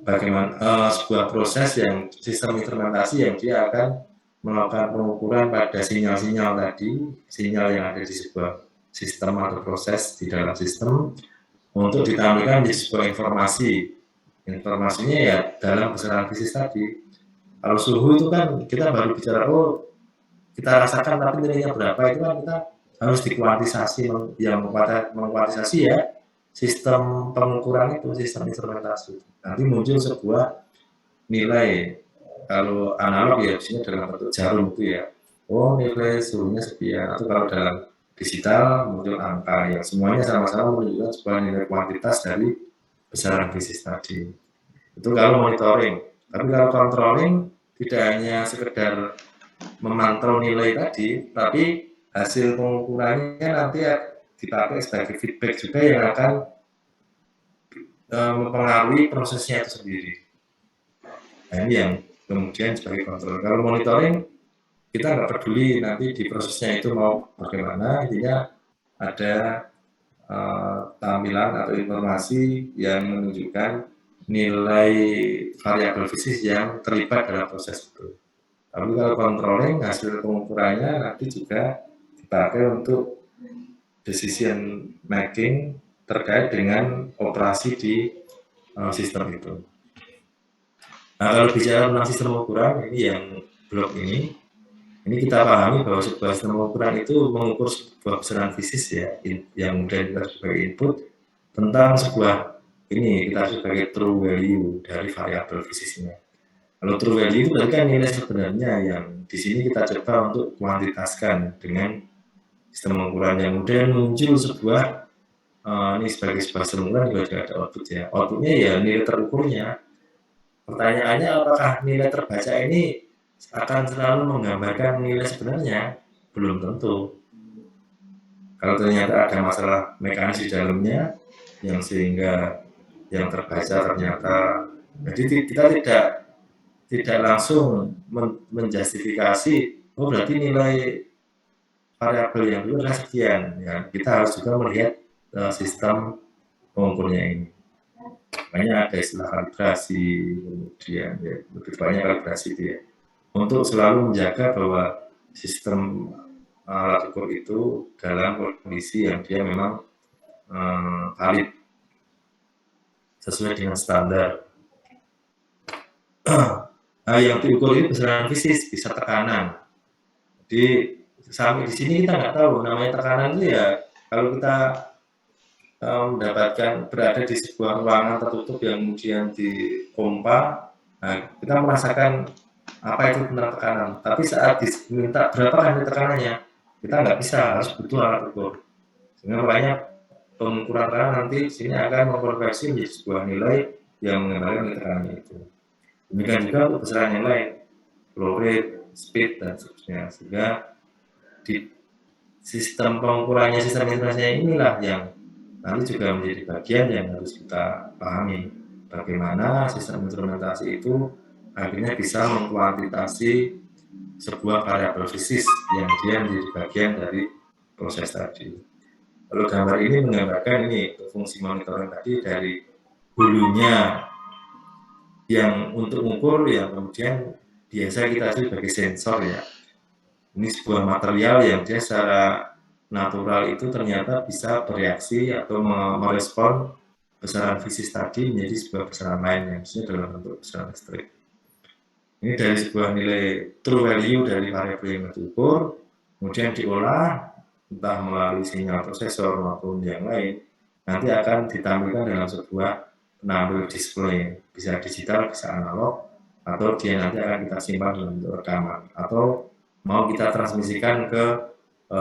bagaimana sebuah proses yang sistem instrumentasi yang dia akan melakukan pengukuran pada sinyal-sinyal tadi, sinyal yang ada di sebuah sistem atau proses di dalam sistem untuk ditampilkan di sebuah informasi. Informasinya ya dalam besaran fisik tadi. Kalau suhu itu kan kita baru bicara kita rasakan tapi nilainya berapa, itu kan kita harus dikuantisasi, yang mengkuantisasi ya sistem pengukuran itu, sistem instrumentasi. Nanti muncul sebuah nilai, kalau analog ya biasanya dalam bentuk jarum itu ya, nilai suhunya sekian, atau kalau dalam digital muncul angka yang semuanya sama-sama menunjukkan sebuah nilai kuantitas dari besaran fisik tadi. Itu kalau monitoring. Tapi kalau controlling tidak hanya sekedar memantau nilai tadi, tapi hasil pengukurannya nanti dipakai sebagai feedback juga yang akan mempengaruhi prosesnya itu sendiri. Nah, ini yang kemudian sebagai kontrol. Kalau monitoring, kita nggak peduli nanti di prosesnya itu mau bagaimana, intinya ada tampilan atau informasi yang menunjukkan nilai variabel fisik yang terlibat dalam proses itu. Tapi kalau controlling, hasil pengukurannya nanti juga dipakai untuk decision making terkait dengan operasi di sistem itu. Nah, kalau bicara tentang sistem pengukuran, ini yang blok ini kita pahami bahwa sebuah sistem pengukuran itu mengukur sebuah besaran fisis ya, yang kemudian kita sebagai input tentang sebuah ini kita sebagai true value dari variabel fisisnya. Kalau true value itu berarti kan nilai sebenarnya yang di sini kita coba untuk kuantitaskan dengan sistem pengukuran yang kemudian muncul sebuah ini sebagai sebuah sistem pengukuran juga ada output ya. Outputnya ya nilai terukurnya. Pertanyaannya apakah nilai terbaca ini akan selalu menggambarkan nilai sebenarnya? Belum tentu. Kalau ternyata ada masalah mekanis di dalamnya yang sehingga yang terbaca ternyata jadi kita tidak langsung menjustifikasi oh berarti nilai variabel yang itu adalah sekian ya, kita harus juga melihat sistem pengukurnya ini. Makanya ada istilah kalibrasi, kemudian ya, lebih banyak kalibrasi itu ya, untuk selalu menjaga bahwa sistem alat ukur itu dalam kondisi yang dia memang valid sesuai dengan standar. Nah, yang diukur itu besaran fisis, bisa tekanan. Jadi sampai di sini kita nggak tahu namanya tekanan itu ya kalau kita mendapatkan berada di sebuah ruangan tertutup yang kemudian dipompa, nah, kita merasakan apa itu benar tekanan. Tapi saat diminta berapa kan tekanannya, kita nggak bisa, harus butuh alat ukur. Sehingga makanya pengukuran tekanan nanti sini akan mengkonversi menjadi sebuah nilai yang menggambarkan tekanannya itu. Demikian juga untuk besaran yang lain, flow rate, speed, dan seterusnya. Sehingga di sistem pengukurannya, sistem informasinya inilah yang nanti juga menjadi bagian yang harus kita pahami. Bagaimana sistem instrumentasi itu akhirnya bisa mengkuantitasi sebuah variabel fisis yang dia menjadi bagian dari proses tadi. Kalau gambar ini menggambarkan ini fungsi monitoring tadi dari hulunya yang untuk mengukur ya kemudian biasa kita sebagai sensor ya. Ini sebuah material yang dia secara natural itu ternyata bisa bereaksi atau merespon besaran fisis tadi menjadi sebuah besaran lain yang maksudnya dalam bentuk besaran listrik. Ini dari sebuah nilai true value dari variabel yang diukur, kemudian diolah entah melalui sinyal prosesor maupun yang lain, nanti akan ditampilkan dalam sebuah penampil display, bisa digital, bisa analog, atau dia nanti akan kita simpan dalam bentuk rekaman, atau mau kita transmisikan ke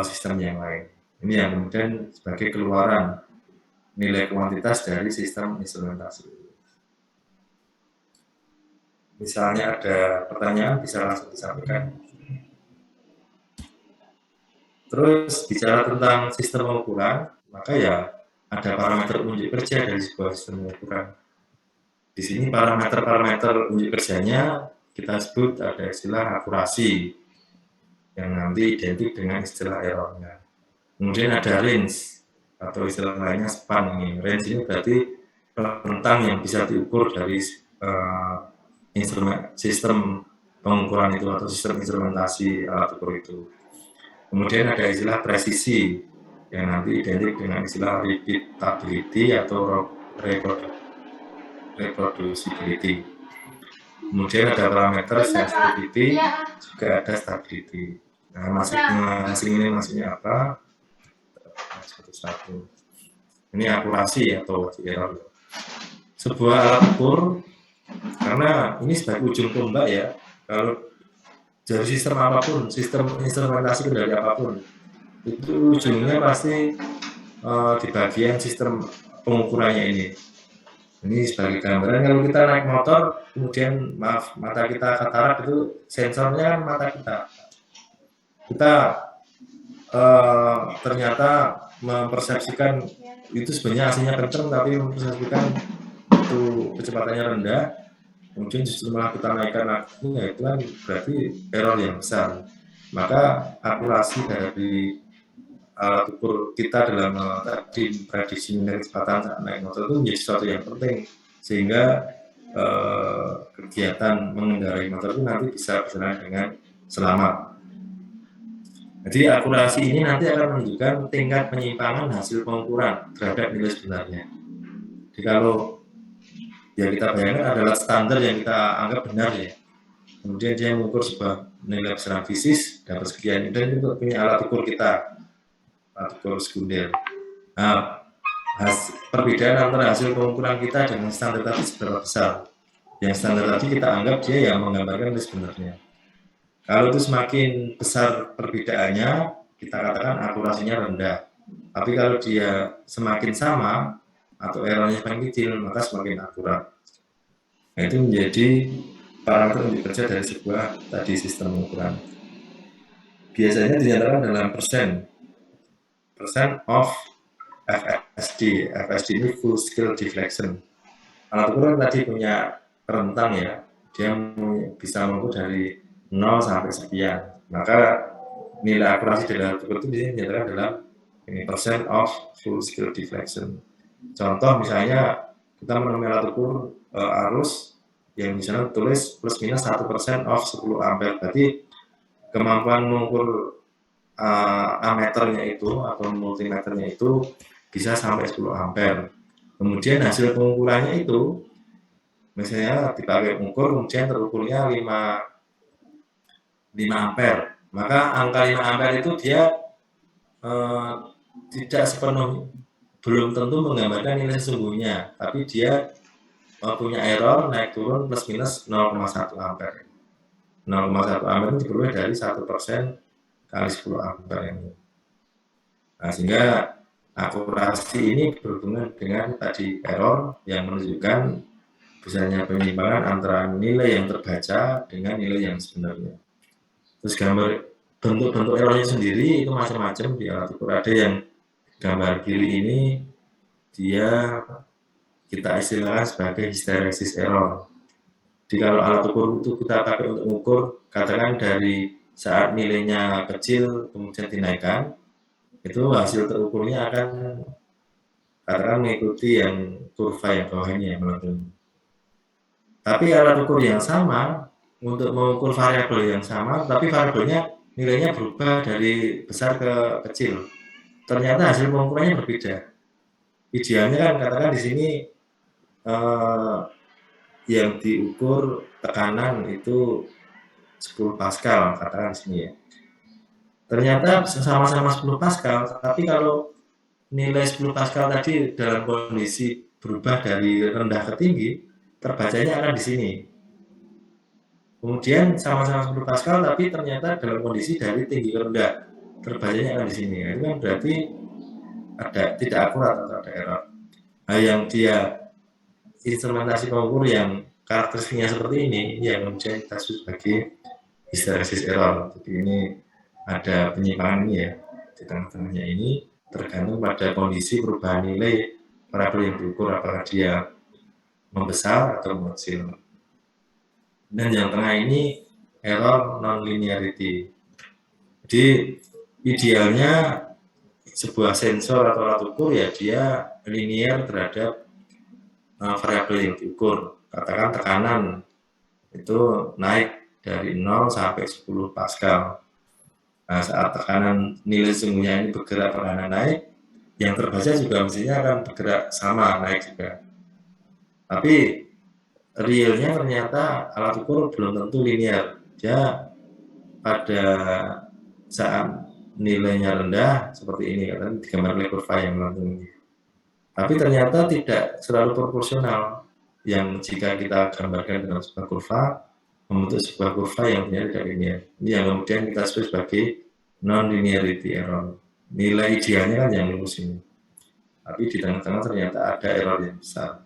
sistem yang lain. Ini yang kemudian sebagai keluaran nilai kuantitas dari sistem instrumentasi. Misalnya ada pertanyaan bisa langsung disampaikan. Terus bicara tentang sistem pengukuran, maka ya ada parameter unjuk kerja dari sebuah sistem pengukuran. Di sini parameter unjuk kerjanya kita sebut ada istilah akurasi yang nanti identik dengan istilah errornya. Kemudian ada range atau istilah lainnya span ini. Range ini berarti rentang yang bisa diukur dari sistem pengukuran itu atau sistem instrumentasi alat ukur itu. Kemudian ada istilah presisi yang nanti identik dengan istilah repeatability atau reproducibility. Kemudian ada parameter sensitivity, juga ada stability. Nah, masing-masing ini maksudnya apa? Satu-satu. Ini akurasi atau error. Sebuah alat ukur, karena ini sebagai ujung tombak ya, kalau dari sistem apapun, sistem instrumentasi kendali apapun, itu ujungnya pasti di bagian sistem pengukurannya ini. Ini sebagai gambaran, kalau kita naik motor, kemudian maaf, mata kita katarak itu sensornya kan mata kita. Kita ternyata mempersepsikan itu sebenarnya aslinya kenceng, tapi mempersepsikan itu kecepatannya rendah, kemudian justru malah kita naikkan lagi, ya itu kan berarti error yang besar. Maka akurasi dari alat ukur kita dalam tadi prediksi nilai kecepatan saat naik motor itu menjadi sesuatu yang penting, sehingga kegiatan mengendarai motor itu nanti bisa berjalan dengan selamat. Jadi akurasi ini nanti akan menunjukkan tingkat penyimpangan hasil pengukuran terhadap nilai sebenarnya. Jadi kalau ya kita bayangkan adalah standar yang kita anggap benar ya. Kemudian dia mengukur sebuah nilai besaran fisis dapat sekian, dan juga punya alat ukur kita, alat ukur sekunder. Nah, perbedaan antara hasil pengukuran kita dengan standar tadi seberapa besar? Yang standar tadi kita anggap dia yang menggambarkan nilai sebenarnya. Kalau itu semakin besar perbedaannya, kita katakan akurasinya rendah. Tapi kalau dia semakin sama atau errornya semakin kecil, maka semakin akurat. Nah, itu menjadi parameter yang bekerja dari sebuah tadi sistem pengukuran. Biasanya dinyatakan dalam persen of FSD. FSD ini full scale deflection. Alat ukur tadi punya rentang ya, dia bisa mengukur dari 0 sampai sekian. Maka nilai akurasi dari alat ukur itu dinyatakan dalam percent of full scale deflection. Contoh misalnya kita menemukan alat ukur arus yang di sana tulis plus minus 1% of 10 ampere. Berarti kemampuan mengukur ammeternya itu atau multimeternya itu bisa sampai 10 ampere. Kemudian hasil pengukurannya itu misalnya dipakai ukur, kemudian terukurnya 5 ampere. Maka angka 5 ampere itu dia tidak sepenuhnya, belum tentu menggambarkan nilai sesungguhnya, tapi dia punya error naik turun plus minus 0,1 ampere. 0,1 ampere itu diperoleh dari 1% kali 10 ampere ini. Nah, sehingga akurasi ini berhubungan dengan tadi error yang menunjukkan besarnya penyimpangan antara nilai yang terbaca dengan nilai yang sebenarnya. Terus gambar bentuk-bentuk errornya sendiri itu macam-macam di alat ukur. Ada yang gambar kiri ini dia kita istilahkan sebagai hysteresis error. Jadi kalau alat ukur itu kita pakai untuk mengukur, katakan dari saat nilainya kecil kemudian dinaikkan, itu hasil terukurnya akan katakan mengikuti yang kurva yang bawah ini ya, melengkung. Tapi alat ukur yang sama untuk mengukur variabel yang sama, tapi variabelnya nilainya berubah dari besar ke kecil. Ternyata hasil pengukurannya berbeda. Idealnya kan katakan di sini yang diukur tekanan itu 10 Pascal, katakan di sini ya. Ternyata sama-sama 10 Pascal, tapi kalau nilai 10 Pascal tadi dalam kondisi berubah dari rendah ke tinggi, terbacanya akan di sini. Kemudian sama-sama 10 Pascal, tapi ternyata dalam kondisi dari tinggi ke rendah, terbacanya akan di sini. Itu kan berarti ada tidak akurat atau ada error. Nah, yang dia instrumentasi pengukur yang karakteristiknya seperti ini, yang kemudian kita sebut sebagai hysteresis error. Jadi ini ada penyimpangan ini ya, di tengah-tengahnya ini tergantung pada kondisi perubahan nilai variabel yang diukur, apakah dia membesar atau mengecil. Dan yang tengah ini error non-linearity. Jadi idealnya sebuah sensor atau alat ukur ya dia linear terhadap variabel yang diukur. Katakan tekanan itu naik dari 0 sampai 10 Pascal. Nah, saat tekanan nilai sesungguhnya ini bergerak tekanan naik, yang terbaca juga mestinya akan bergerak sama naik juga. Tapi realnya ternyata alat ukur belum tentu linear. Dia pada saat nilainya rendah seperti ini, kan digambar oleh kurva yang melengkung ini. Tapi ternyata tidak selalu proporsional. Yang jika kita gambarkan dalam sebuah kurva, membentuk sebuah kurva yang tidak linear. Ini yang kemudian kita sebut sebagai non-linearity error. Nilai idealnya kan yang lurus ini. Tapi di tengah-tengah ternyata ada error yang besar.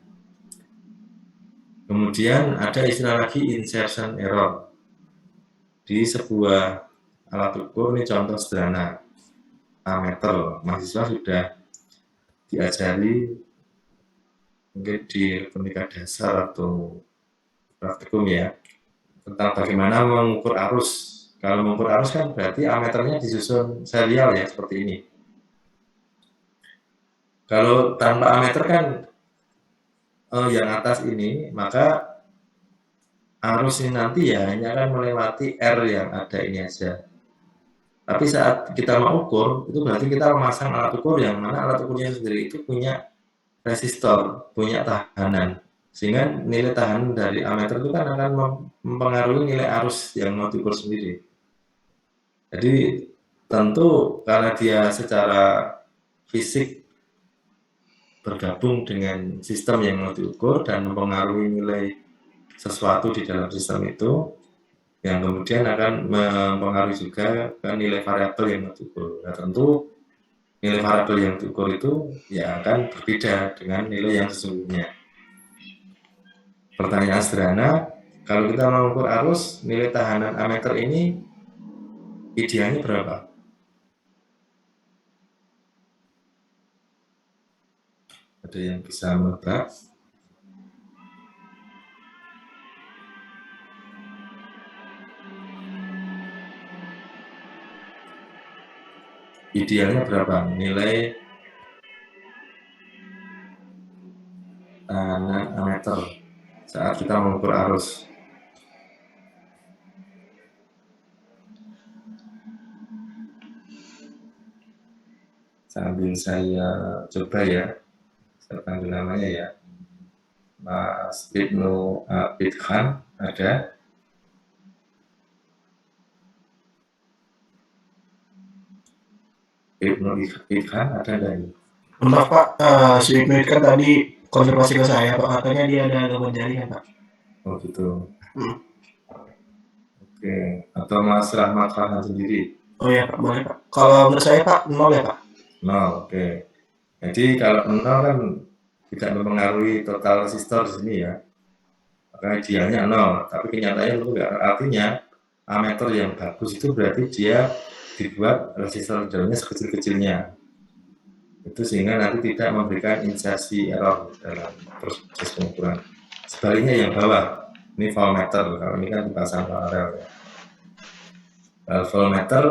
Kemudian ada istilah lagi insertion error. Di sebuah alat ukur, ini contoh sederhana, ammeter. Mahasiswa sudah diajari mungkin di elektronika dasar atau praktikum ya, tentang bagaimana mengukur arus. Kalau mengukur arus kan berarti ammeternya disusun serial ya, seperti ini. Kalau tanpa ammeter kan yang atas ini, maka arus ini nanti ya hanya akan melewati R yang ada ini aja. Tapi saat kita mau ukur, itu berarti kita memasang alat ukur yang mana alat ukurnya sendiri itu punya resistor, punya tahanan. Sehingga nilai tahanan dari ammeter itu kan akan mempengaruhi nilai arus yang mau diukur sendiri. Jadi tentu karena dia secara fisik bergabung dengan sistem yang mau diukur dan mempengaruhi nilai sesuatu di dalam sistem itu, yang kemudian akan mempengaruhi juga ke nilai variabel yang mau diukur. Nah, tentu nilai variabel yang diukur itu ya akan berbeda dengan nilai yang sesungguhnya. Pertanyaan sederhana, kalau kita mengukur arus, nilai tahanan ammeter ini idealnya berapa? Ada yang bisa menebak? Idealnya berapa? Nilai tahanan ammeter saat kita mengukur arus. Sambil saya coba ya, saya panggil namanya ya, Mas Ibnu Idhan ada. Ibnu Idhan ada dari. Maaf Pak, si Ibnu kan tadi konfirmasi ke saya Pak, katanya dia ada gangguan jaringan Pak. Oh gitu. Hmm. Oke, atau Mas Rahmat Farhan sendiri? Oh iya Pak, boleh Pak. Kalau menurut saya Pak, 0 ya Pak. 0, oke. Jadi kalau 0 kan tidak mempengaruhi total resistor di sini ya. Maka idealnya 0, tapi kenyataannya itu enggak. Artinya ammeter yang bagus itu berarti dia dibuat resistor dalamnya sekecil-kecilnya. Itu sehingga nanti tidak memberikan insersi error dalam proses pengukuran. Sebaliknya yang bawah, ini voltmeter, kalau ini kan dipasang paralel ya. Voltmeter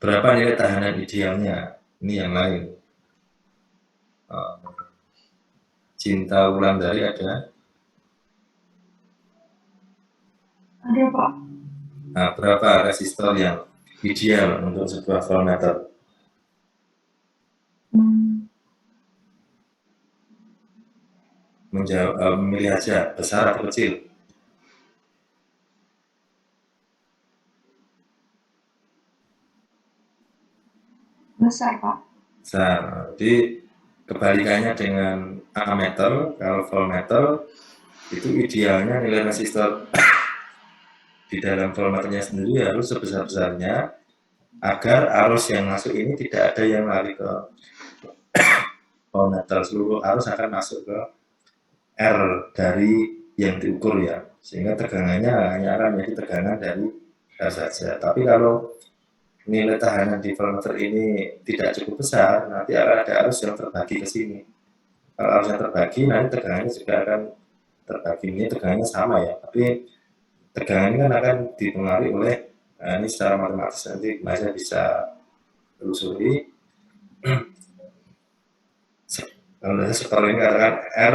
berapa nilai tahanan idealnya? Ini yang lain. Cinta Wulandari ada? Ada Pak. Nah, berapa resistor yang ideal untuk sebuah voltmeter? Menjawab, memilih aja, besar atau kecil? Besar Pak. Besar. Jadi kebalikannya dengan ammeter, kalau voltmeter itu idealnya nilai resistor di dalam voltmeternya sendiri harus sebesar-besarnya agar arus yang masuk ini tidak ada yang lari ke voltmeter. Seluruh arus akan masuk ke R dari yang diukur ya, sehingga tegangannya hanya akan menjadi tegangan dari R saja. Tapi kalau nilai tahanan di voltmeter ini tidak cukup besar, nanti akan ada arus yang terbagi ke sini. Kalau arus yang terbagi, nanti tegangannya juga akan terbagi. Ini tegangannya sama ya, tapi tegangan ini kan akan dipengaruhi oleh, nah ini secara matematis nanti Mas bisa telusuri. Kalau seperti ini katakan R,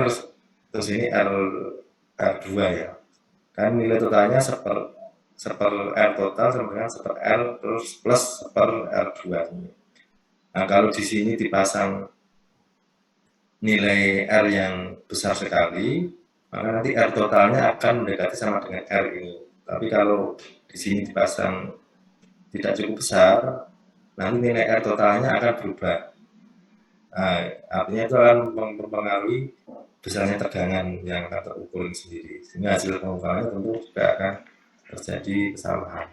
terus ini R2 ya. Kan nilai totalnya seper R total sama dengan seper R terus plus seper R2 ini. Nah, kalau di sini dipasang nilai R yang besar sekali, maka nanti R totalnya akan mendekati sama dengan R ini. Tapi kalau di sini dipasang tidak cukup besar, nanti nilai R totalnya akan berubah. Nah, artinya itu akan mempengaruhi besarnya tegangan yang akan terukur sendiri. Sehingga hasil pengukurannya tentu juga akan terjadi kesalahan.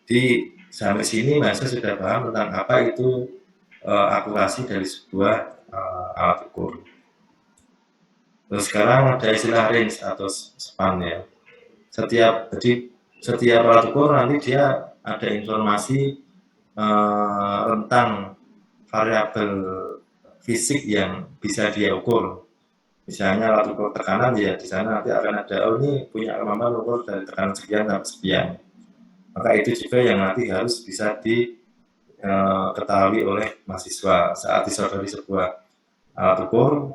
Jadi sampai sini Mas sudah paham tentang apa itu akurasi dari sebuah alat ukur. Terus sekarang ada istilah range atau span ya. Setiap alat ukur nanti dia ada informasi tentang variabel fisik yang bisa dia ukur. Misalnya alat ukur tekanan ya di sana nanti akan ada, oh ini punya kemampuan ukur dari tekanan sekian sampai sekian. Maka itu juga yang nanti harus bisa diketahui oleh mahasiswa saat disodori sebuah alat ukur.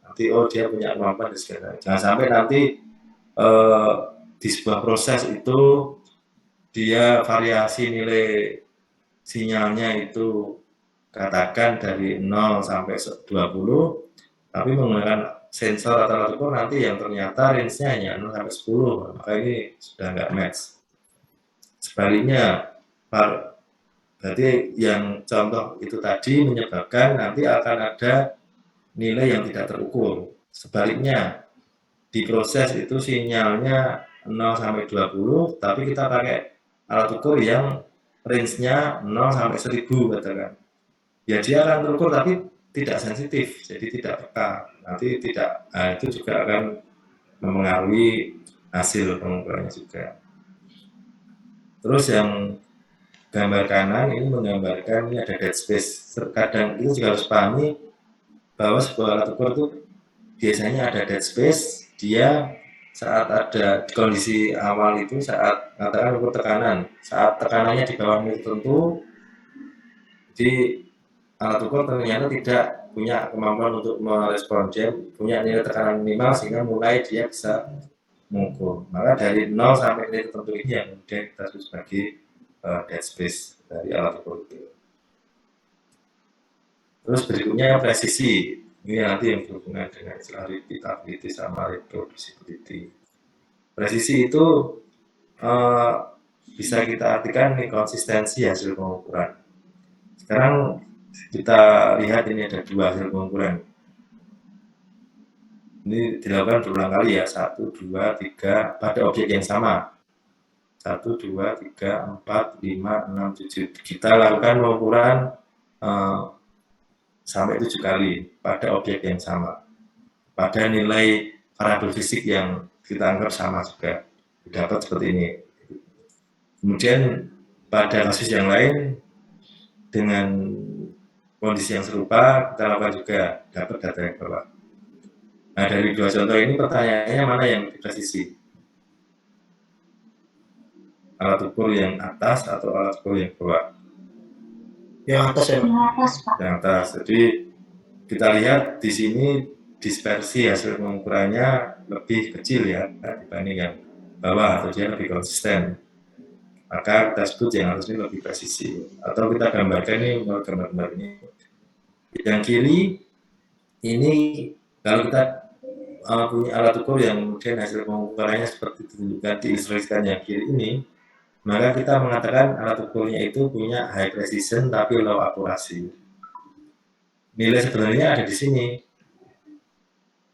Nanti oh dia punya kemampuan dan segala. Jangan sampai nanti di sebuah proses itu dia variasi nilai sinyalnya itu katakan dari 0 sampai 20, tapi menggunakan sensor atau alat ukur nanti yang ternyata range-nya hanya 0 sampai 10, maka ini sudah nggak match. Sebaliknya, berarti yang contoh itu tadi menyebabkan nanti akan ada nilai yang tidak terukur. Sebaliknya, di proses itu sinyalnya 0 sampai 20, tapi kita pakai alat ukur yang range-nya 0 sampai 1000 katakan. Ya dia akan terukur tapi tidak sensitif, jadi tidak peka. Nanti tidak, itu juga akan mempengaruhi hasil pengukurannya juga. Terus yang gambar kanan ini menggambarkan ini ada dead space. Terkadang itu juga harus pahami bahwa sebuah alat ukur itu biasanya ada dead space, dia saat ada kondisi awal itu saat katakan ukur tekanan, saat tekanannya di bawah nilai tertentu, di alat ukur ternyata tidak punya kemampuan untuk merespon, dia punya nilai tekanan minimal sehingga mulai dia bisa mengukur. Maka dari 0 sampai nilai tertentu ini yang kemudian kita sebut sebagai dead space dari alat ukur itu. Terus berikutnya presisi. Ini nanti yang berhubungan dengan istilah repeatability sama reproducibility. Presisi itu bisa kita artikan nih konsistensi hasil pengukuran. Sekarang kita lihat ini ada dua hasil pengukuran. Ini dilakukan berulang kali ya, 1, 2, 3 pada objek yang sama. 1, 2, 3, 4, 5, 6, 7. Kita lakukan pengukuran sampai 7 kali pada objek yang sama. Pada nilai variabel fisik yang kita anggap sama juga. Dapat seperti ini. Kemudian pada kasus yang lain dengan kondisi yang serupa kita lakukan juga, dapat data yang bawah. Nah dari dua contoh ini pertanyaannya mana yang lebih presisi? Alat ukur yang atas atau alat ukur yang bawah? Yang atas ya, Pak. Yang atas, Pak. Yang atas. Jadi kita lihat di sini dispersi hasil pengukurannya lebih kecil ya dibanding yang bawah, atau dia lebih konsisten. Maka kita sebut yang atas ini lebih presisi. Atau kita gambarkan ini menurut gambar-gambar ini. Yang kiri ini kalau kita punya alat ukur yang kemudian hasil pengukurannya seperti ditunjukkan diilustrasikan yang kiri ini, maka kita mengatakan alat ukurnya itu punya high precision tapi low akurasi. Nilai sebenarnya ada di sini,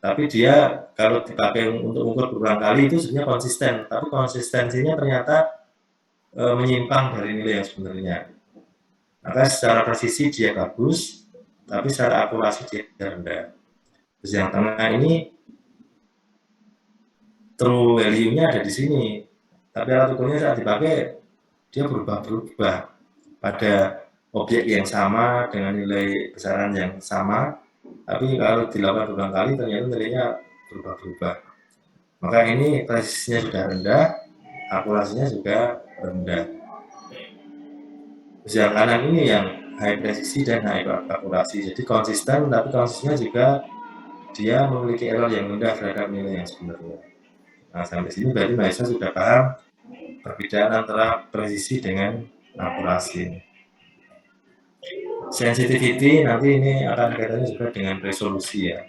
tapi dia kalau dipakai untuk mengukur berulang kali itu sebenarnya konsisten, tapi konsistensinya ternyata menyimpang dari nilai yang sebenarnya. Maka secara presisi dia bagus, tapi secara akurasi dia rendah. Terus yang tengah ini true value-nya ada di sini, tapi alat ukurnya saat dipakai dia berubah-berubah pada objek yang sama dengan nilai besaran yang sama, tapi kalau dilakukan berulang kali ternyata nilainya berubah-berubah. Maka ini presisinya sudah rendah, akurasinya juga rendah. Terus yang kanan ini yang high presisi dan high akurasi, jadi konsisten, tapi konsisten juga dia memiliki error yang rendah terhadap nilai yang sebenarnya. Nah sampai sini berarti mahasiswa sudah paham perbedaan antara presisi dengan akurasi. Sensitivity nanti ini akan kaitannya juga dengan resolusi ya.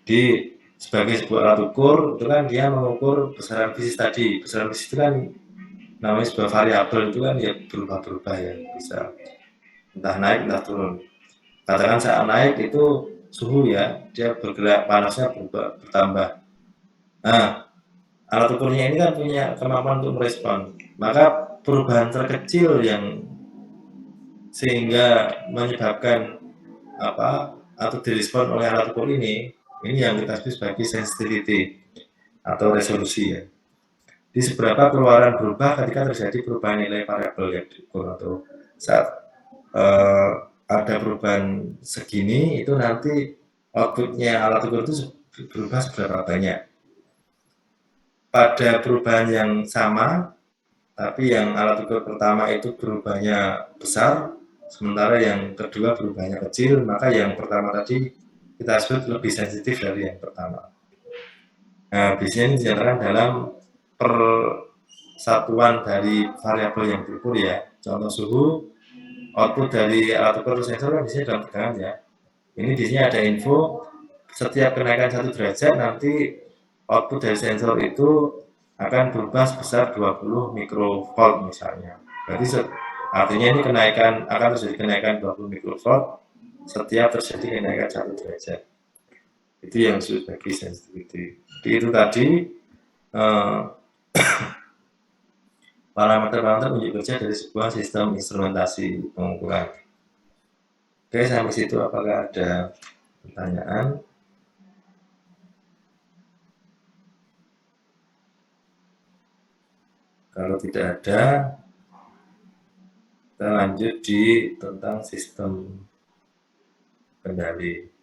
Di sebagai sebuah alat ukur itu kan dia mengukur besaran fisik tadi. Besaran fisik itu kan namanya sebuah variabel, itu kan ya berubah-berubah ya, bisa entah naik entah turun. Katakan saat naik itu suhu ya, dia bergerak, panasnya bertambah. Nah alat ukurnya ini kan punya kemampuan untuk merespon, maka perubahan terkecil yang sehingga menyebabkan apa atau direspon oleh alat ukur ini yang kita sebut sebagai sensitivity atau resolusi ya. Di seberapa keluaran berubah ketika terjadi perubahan nilai variabel yang diukur, atau saat ada perubahan segini itu nanti outputnya alat ukur itu berubah seberapa banyak. Pada perubahan yang sama, tapi yang alat ukur pertama itu berubahnya besar, sementara yang kedua berubahnya kecil, maka yang pertama tadi kita sebut lebih sensitif dari yang pertama. Nah, biasanya ini dinyatakan dalam persatuan dari variabel yang diukur ya. Contoh suhu output dari alat ukur sensor kan biasanya dalam tegangan ya. Ini di sini ada info setiap kenaikan 1 derajat nanti output dari sensor itu akan berubah sebesar 20 mikrovolt misalnya. Berarti artinya ini akan terjadi kenaikan 20 mikrovolt setiap terjadi kenaikan 1 derajat. Itu yang disebut sebagai sensitivity. Jadi itu tadi parameter-parameter unjuk kerja dari sebuah sistem instrumentasi pengukuran. Oke, sampai situ apakah ada pertanyaan? Kalau tidak ada, kita lanjut tentang sistem kendali.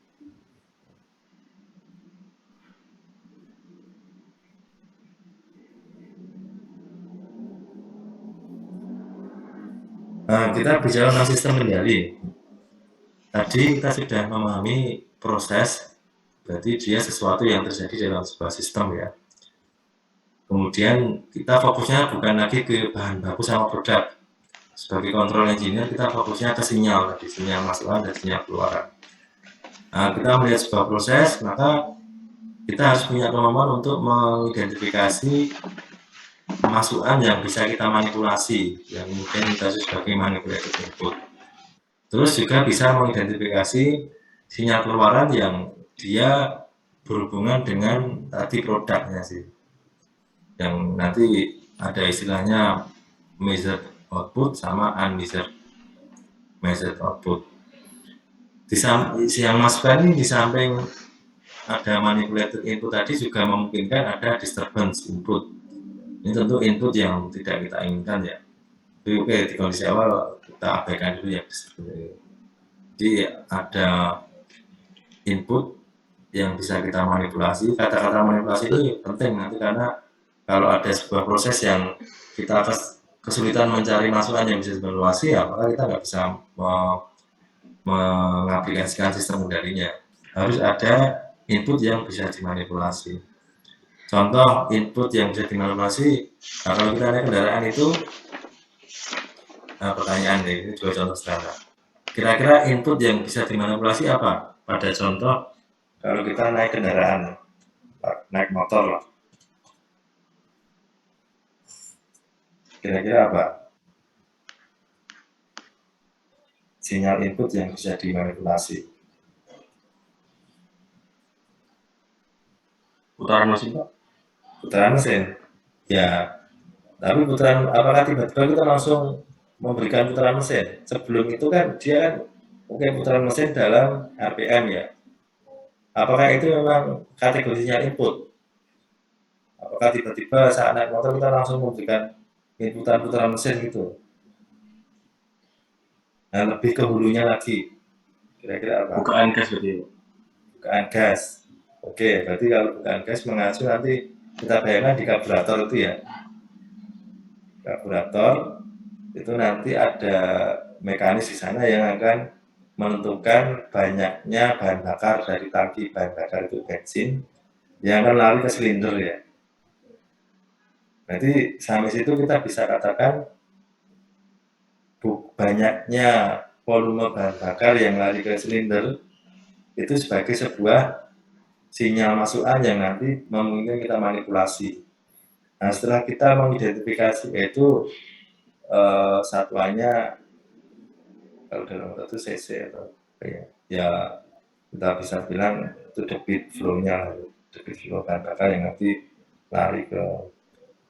Nah, kita bicara tentang sistem kendali. Tadi kita sudah memahami proses, berarti dia sesuatu yang terjadi dalam sebuah sistem ya. Kemudian kita fokusnya bukan lagi ke bahan baku sama produk. Sebagai control engineer kita fokusnya ke sinyal, tadi sinyal masukan dan sinyal keluaran. Nah, kita melihat sebuah proses, maka kita harus punya kemampuan untuk mengidentifikasi masukan yang bisa kita manipulasi, yang kemudian kita sebagai manipulated input. Terus juga bisa mengidentifikasi sinyal keluaran yang dia berhubungan dengan tadi produknya sih, yang nanti ada istilahnya measured output sama unmeasured output. Yang masukan ini di samping ada manipulated input tadi juga memungkinkan ada disturbance input. Ini tentu input yang tidak kita inginkan ya. Jadi oke, di kondisi awal kita abaikan dulu ya. Jadi ada input yang bisa kita manipulasi. Kata-kata manipulasi ini penting nanti karena kalau ada sebuah proses yang kita kesulitan mencari masukan yang bisa dimanipulasi, ya maka kita nggak bisa mengaplikasikan sistem kendalinya. Harus ada input yang bisa dimanipulasi. Contoh input yang bisa dimanipulasi, nah kalau kita naik kendaraan itu, nah pertanyaan nih, ini dua contoh sederhana. Kira-kira input yang bisa dimanipulasi apa? Pada contoh, kalau kita naik kendaraan, naik motor lah. Kira-kira apa? Sinyal input yang bisa dimanipulasi. Putaran mesin, Pak. Putaran mesin. Ya, tapi putaran apakah tiba-tiba kita langsung memberikan putaran mesin? Sebelum itu kan dia kan mungkin putaran mesin dalam RPM ya. Apakah itu memang kategorinya input? Apakah tiba-tiba saat naik motor kita langsung memberikan inputan putaran mesin gitu? Nah, lebih ke hulunya lagi. Kira-kira apa? Bukaan gas berarti. Bukaan gas. Oke, berarti kalau bukaan gas mengacu nanti kita bayangkan di karburator itu ya. Karburator itu nanti ada mekanis di sana yang akan menentukan banyaknya bahan bakar dari tangki bahan bakar itu bensin yang akan lari ke silinder ya. Berarti sampai situ kita bisa katakan banyaknya volume bahan bakar yang lari ke silinder itu sebagai sebuah sinyal masukan yang nanti memungkinkan kita manipulasi. Nah, setelah kita mengidentifikasi yaitu satuannya kalau dalam waktu itu cc atau ya kita bisa bilang itu debit flow-nya, debit flow bahan bakar yang nanti lari ke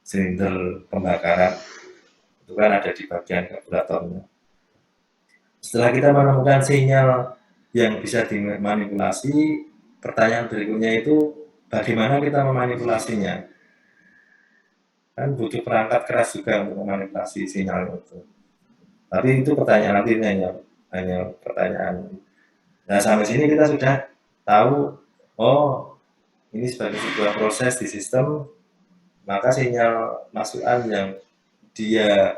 silinder pembakaran. Itu kan ada di bagian karburatornya. Setelah kita menemukan sinyal yang bisa dimanipulasi, pertanyaan berikutnya itu bagaimana kita memanipulasinya? Kan butuh perangkat keras juga untuk memanipulasi sinyal itu. Tapi itu pertanyaan nanti hanya pertanyaan. Nah, sampai sini kita sudah tahu, oh ini sebagai sebuah proses di sistem, maka sinyal masukan yang dia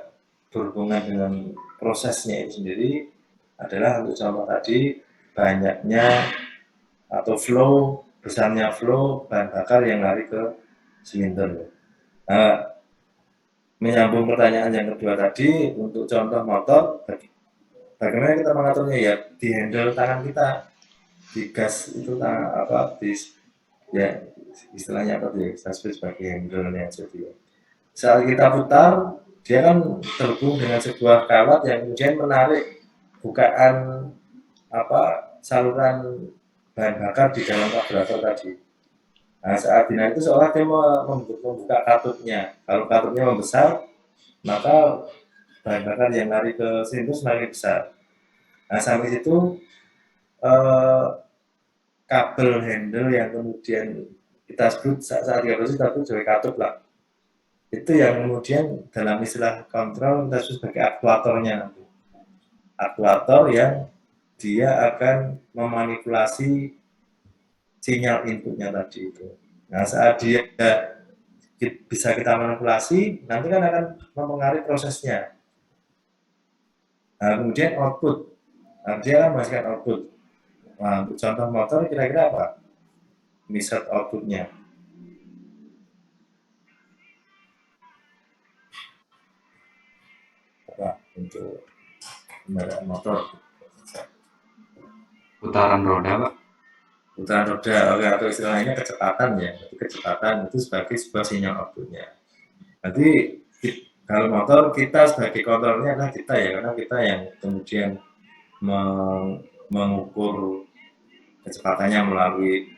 berhubungan dengan prosesnya itu sendiri adalah untuk contoh tadi banyaknya atau flow, besarnya flow bahan bakar yang lari ke silinder. Nah, menyambung pertanyaan yang kedua tadi, untuk contoh motor, Bagaimana kita mengaturnya ya di handle tangan kita, di gas itu ya istilahnya apa ya, kita sebut sebagai handle-nya. Jadi saat kita putar, dia kan terhubung dengan sebuah kawat yang kemudian menarik bukaan saluran bahan bakar di dalam karburator tadi. Nah, saat dinaik itu seolah dia membuka katupnya. Kalau katupnya membesar, maka bahan bakar yang lari ke sini itu semakin besar. Nah, sampai situ kabel handle yang kemudian kita sebut saat kita sebut sebagai katup lah. Itu yang kemudian dalam istilah kontrol kita sebut sebagai aktuatornya. Aktuator yang dia akan memanipulasi sinyal inputnya tadi itu. Nah, saat dia bisa kita manipulasi, nanti kan akan mempengaruhi prosesnya. Nah, kemudian output, nah, dia akan menghasilkan output. Nah, untuk contoh motor kira-kira apa? Misal outputnya. Apa untuk kendaraan motor? Putaran roda, Pak. Putaran roda, atau istilahnya kecepatan ya. Jadi kecepatan itu sebagai sebuah sinyal outputnya. Nanti kalau motor kita sebagai kontrolnya adalah kita ya, karena kita yang kemudian mengukur kecepatannya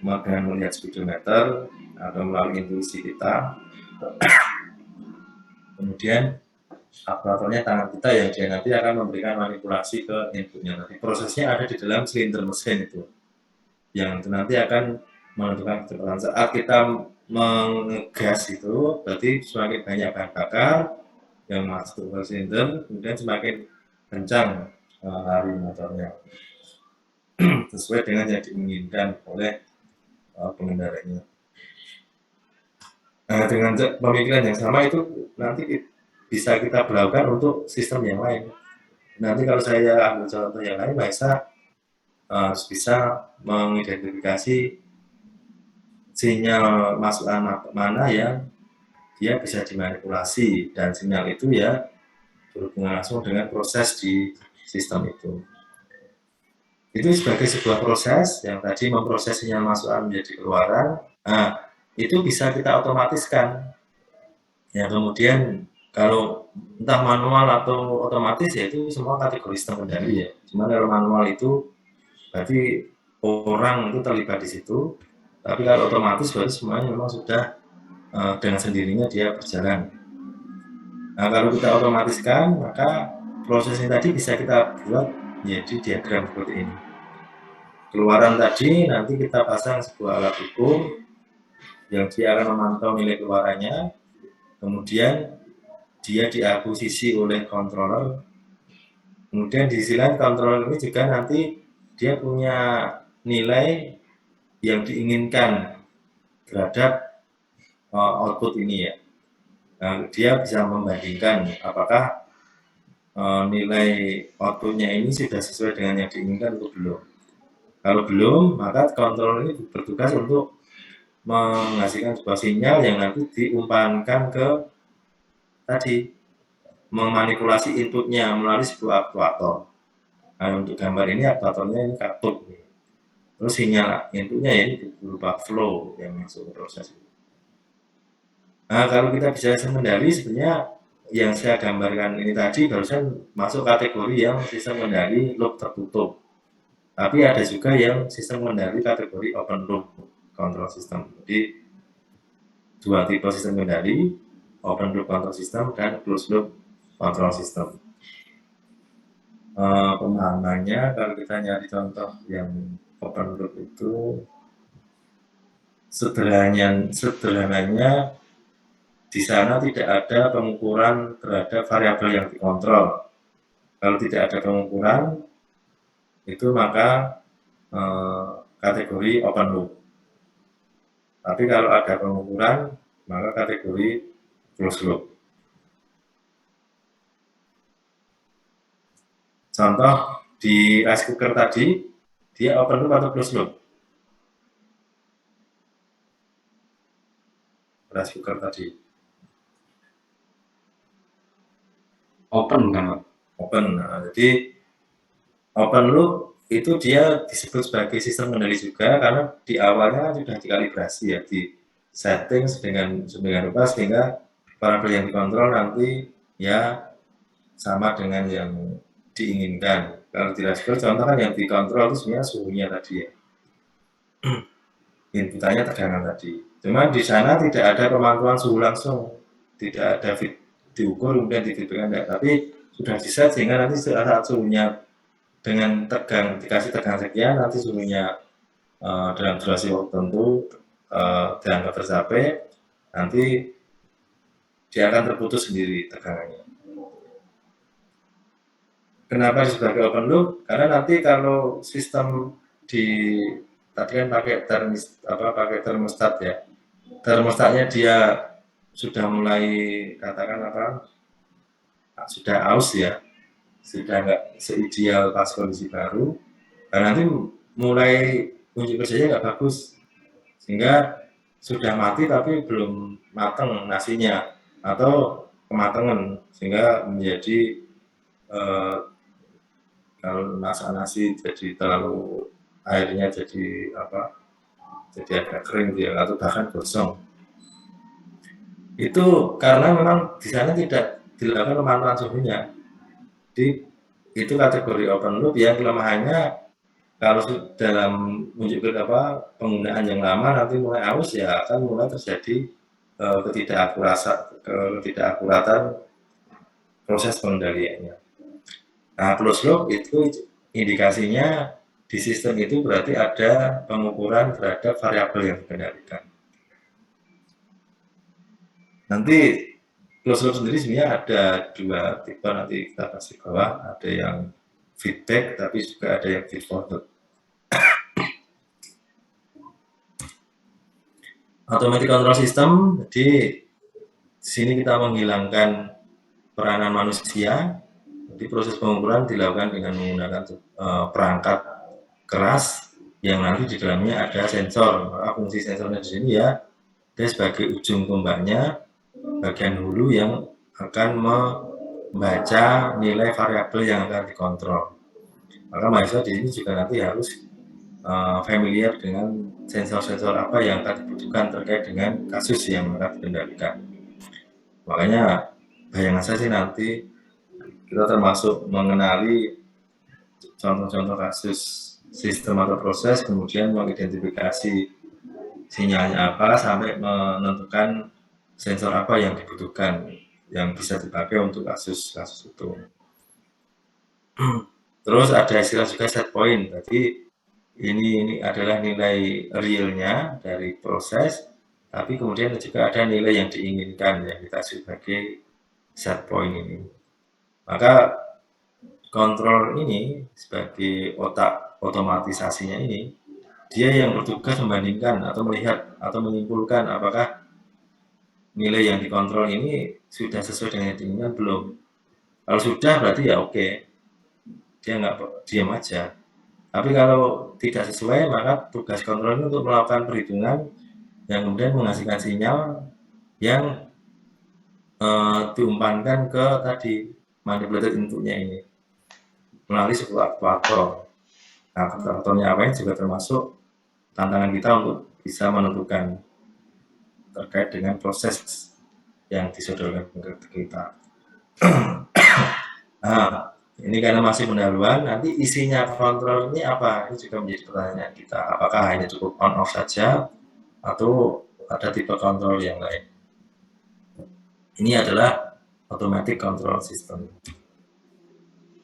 dengan melihat speedometer atau melalui intuisi kita. Kemudian aktuatornya tangan kita yang dia nanti akan memberikan manipulasi ke inputnya. Nanti prosesnya ada di dalam silinder mesin itu, yang itu nanti akan menentukan kecepatan. Saat kita mengegas itu, berarti semakin banyak bahan bakar yang masuk ke silinder, kemudian semakin kencang lari motornya sesuai dengan yang diinginkan oleh pengendaranya. Nah, dengan pemikiran yang sama itu nanti bisa kita berlakukan untuk sistem yang lain. Nanti kalau saya ambil contoh yang lain, Maesa bisa mengidentifikasi sinyal masukan mana yang dia bisa dimanipulasi, dan sinyal itu ya berhubungan langsung dengan proses di sistem itu. Itu sebagai sebuah proses yang tadi memproses sinyal masukan menjadi keluaran. Nah, itu bisa kita otomatiskan. Ya, kemudian kalau entah manual atau otomatis ya itu semua kategori sistem kendali ya. Cuma kalau manual itu berarti orang itu terlibat di situ. Tapi kalau otomatis berarti semuanya memang sudah dengan sendirinya dia berjalan. Nah, kalau kita otomatiskan, maka prosesnya tadi bisa kita buat menjadi diagram seperti ini. Keluaran tadi nanti kita pasang sebuah alat ukur yang dia akan memantau nilai keluarannya, kemudian dia diakuisisi oleh controller. Kemudian di sisi lain controller ini juga nanti dia punya nilai yang diinginkan terhadap output ini ya. Nah, dia bisa membandingkan apakah nilai outputnya ini sudah sesuai dengan yang diinginkan atau belum. Kalau belum, maka controller ini bertugas untuk menghasilkan sebuah sinyal yang nanti diumpankan ke tadi, memanipulasi inputnya melalui sebuah aktuator. Nah, untuk gambar ini aktuatornya ini katup. Terus sinyal inputnya ya ini berupa flow yang masuk ke proses. Nah, kalau kita bisa mengendali sebenarnya yang saya gambarkan ini tadi barusan masuk kategori yang sistem kendali loop tertutup. Tapi ada juga yang sistem kendali kategori open loop control system. Jadi dua tipe sistem kendali, open loop control system dan closed loop control system. Pemahamannya kalau kita nyari contoh yang open loop itu sederhananya di sana tidak ada pengukuran terhadap variabel yang dikontrol. Kalau tidak ada pengukuran, itu maka kategori open loop. Tapi kalau ada pengukuran, maka kategori closed loop. Contoh di rice cooker tadi, dia open loop atau closed loop? Rice cooker tadi. Open kan, Pak? Open. Nah, jadi Open loop itu dia disebut sebagai sistem kendali juga karena di awalnya sudah dikalibrasi ya, di setting sedemikian rupa sehingga variabel yang dikontrol nanti ya sama dengan yang diinginkan. Kalau di dashboard contoh kan yang dikontrol itu sebenarnya suhunya tadi ya. Inputannya tegangan tadi. Cuma di sana tidak ada pemantauan suhu langsung, tidak ada diukur kemudian difeedback enggak, tapi sudah di-set sehingga nanti saat suhunya dengan dikasih tegangan sekian, nanti suhunya dalam durasi waktu tertentu dianggap tercapai, nanti dia akan terputus sendiri tegangannya. Kenapa sebagai open loop? Karena nanti kalau sistem tadi kan pakai termostat ya. Termostatnya dia sudah mulai katakan sudah aus ya, sudah nggak seideal pas kondisi baru. Nah, nanti mulai unjuk kerjanya nggak bagus, sehingga sudah mati tapi belum matang nasinya atau kematangan sehingga menjadi kalau masak nasi jadi terlalu airnya jadi agak kering dia atau bahkan gosong. Itu karena memang di sana tidak dilakukan pemantauan suhunya. Jadi itu kategori open loop yang kelemahannya kalau dalam penggunaan yang lama nanti mulai aus ya akan mulai terjadi ketidakakuratan proses pengendaliannya. Nah, closed loop itu indikasinya di sistem itu berarti ada pengukuran terhadap variabel yang dikendalikan. Nanti closed loop sendiri sebenarnya ada dua tipe, nanti kita bahas di bawah. Ada yang feedback, tapi juga ada yang feed forward. Automatic control system, jadi di sini kita menghilangkan peranan manusia. Jadi proses pengukuran dilakukan dengan menggunakan perangkat keras yang nanti di dalamnya ada sensor. Maka fungsi sensornya di sini ya, dia sebagai ujung tombaknya, bagian hulu yang akan membaca nilai variabel yang akan dikontrol. Maka mahasiswa di sini juga nanti harus familiar dengan sensor-sensor apa yang akan dibutuhkan terkait dengan kasus yang akan dikendalikan. Makanya bayangan saya sih nanti kita termasuk mengenali contoh-contoh kasus sistem atau proses, kemudian mengidentifikasi sinyalnya apa sampai menentukan sensor apa yang dibutuhkan yang bisa dipakai untuk kasus-kasus itu. Terus ada istilah juga set point, jadi ini adalah nilai realnya dari proses, tapi kemudian juga ada nilai yang diinginkan yang kita sebagai set point ini. Maka kontrol ini sebagai otak otomatisasinya ini, dia yang bertugas membandingkan atau melihat atau menyimpulkan apakah nilai yang dikontrol ini sudah sesuai dengan yang diinginkan belum. Kalau sudah berarti ya oke, dia nggak diam aja. Tapi kalau tidak sesuai, maka tugas kontrol ini untuk melakukan perhitungan yang kemudian menghasilkan sinyal yang diumpankan ke tadi manipulated inputnya ini melalui sebuah aktuator. Nah, aktuatornya apa ini juga termasuk tantangan kita untuk bisa menentukan terkait dengan proses yang disodorkan ke kita. Nah, ini karena masih pendahuluan, nanti isinya kontrol ini apa? Ini juga menjadi pertanyaan kita. Apakah hanya cukup on off saja atau ada tipe kontrol yang lain? Ini adalah automatic control system.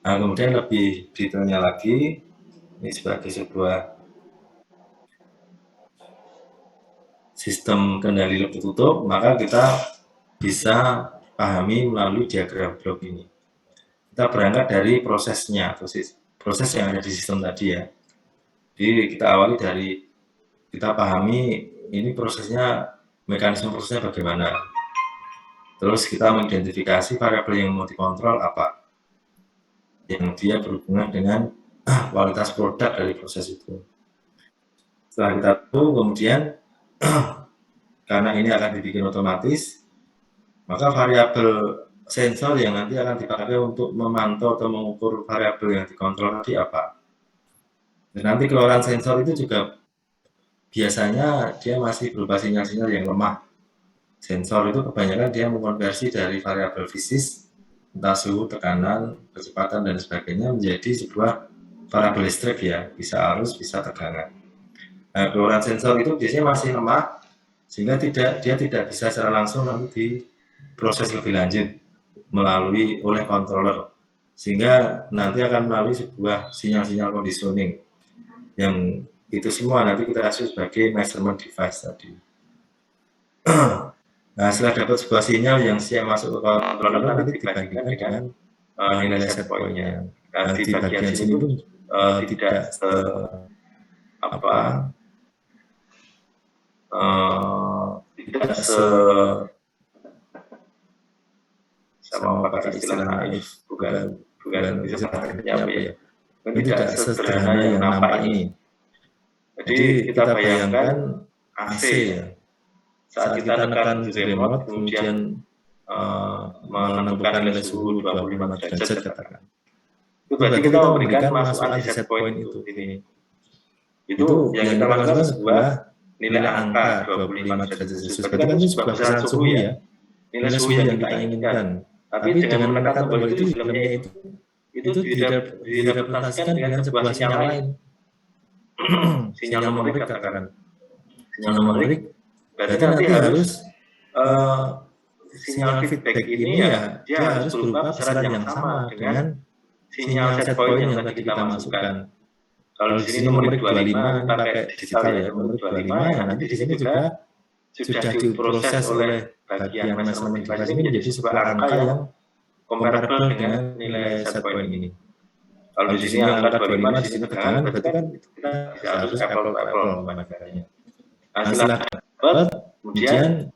Nah, kemudian lebih detailnya lagi, ini sebagai sebuah sistem kendali loop tertutup, maka kita bisa pahami melalui diagram blok ini. Kita berangkat dari prosesnya, proses yang ada di sistem tadi ya. Jadi kita awali dari, kita pahami ini prosesnya, mekanisme prosesnya bagaimana. Terus kita mengidentifikasi variabel yang mau dikontrol apa, yang dia berhubungan dengan kualitas produk dari proses itu. Setelah kita tahu, kemudian karena ini akan dibikin otomatis, maka variabel sensor yang nanti akan dipakai untuk memantau atau mengukur variabel yang dikontrol tadi apa. Dan nanti keluaran sensor itu juga biasanya dia masih berupa sinyal-sinyal yang lemah. Sensor itu kebanyakan dia mengonversi dari variabel fisik, entah suhu, tekanan, kecepatan, dan sebagainya menjadi sebuah variabel listrik ya, bisa arus, bisa tegangan. Nah, keluaran sensor itu biasanya masih lemah, sehingga dia tidak bisa secara langsung nanti diproses lebih lanjut oleh controller, sehingga nanti akan melalui sebuah sinyal-sinyal conditioning yang itu semua nanti kita sebut sebagai measurement device tadi. Nah, setelah dapat sebuah sinyal yang siap masuk ke controller nanti dibandingkan dengan nilai set point-nya. Nah, di bagian sini pun tidak sama pakai istilah naif, bukan istilahnya apa ya? Tidak sesederhana yang nampak ini. Jadi kita bayangkan AC ya. Saat kita tekan di remote, kemudian menentukan nilai suhu 25 derajat katakan. Itu berarti kita memberikan masukan di set point itu. Itu yang kita lakukan sebuah nilai angka 25 derajat Celcius. Berarti kan itu sebuah besaran suhu ya. Nilai suhu yang kita inginkan. Tapi dengan menekan tombol itu di dalamnya itu direpresentasikan dengan sebuah sinyal lain. Sinyal numerik katakan. Sinyal numerik berarti nanti harus sinyal feedback ini ya dia harus berupa besaran yang sama dengan sinyal set point yang tadi kita masukkan. Kalau di sini numerik 25 nanti pakai digital ya, numerik 25 ya nanti di sini juga sudah diproses oleh bagian measurement device ini menjadi sebuah angka yang comparable dengan nilai set point ini. Kalau di sini angka 25 di sini tekanan berarti kan kita harus apple to apple makanya. Nah, setelah dapat kemudian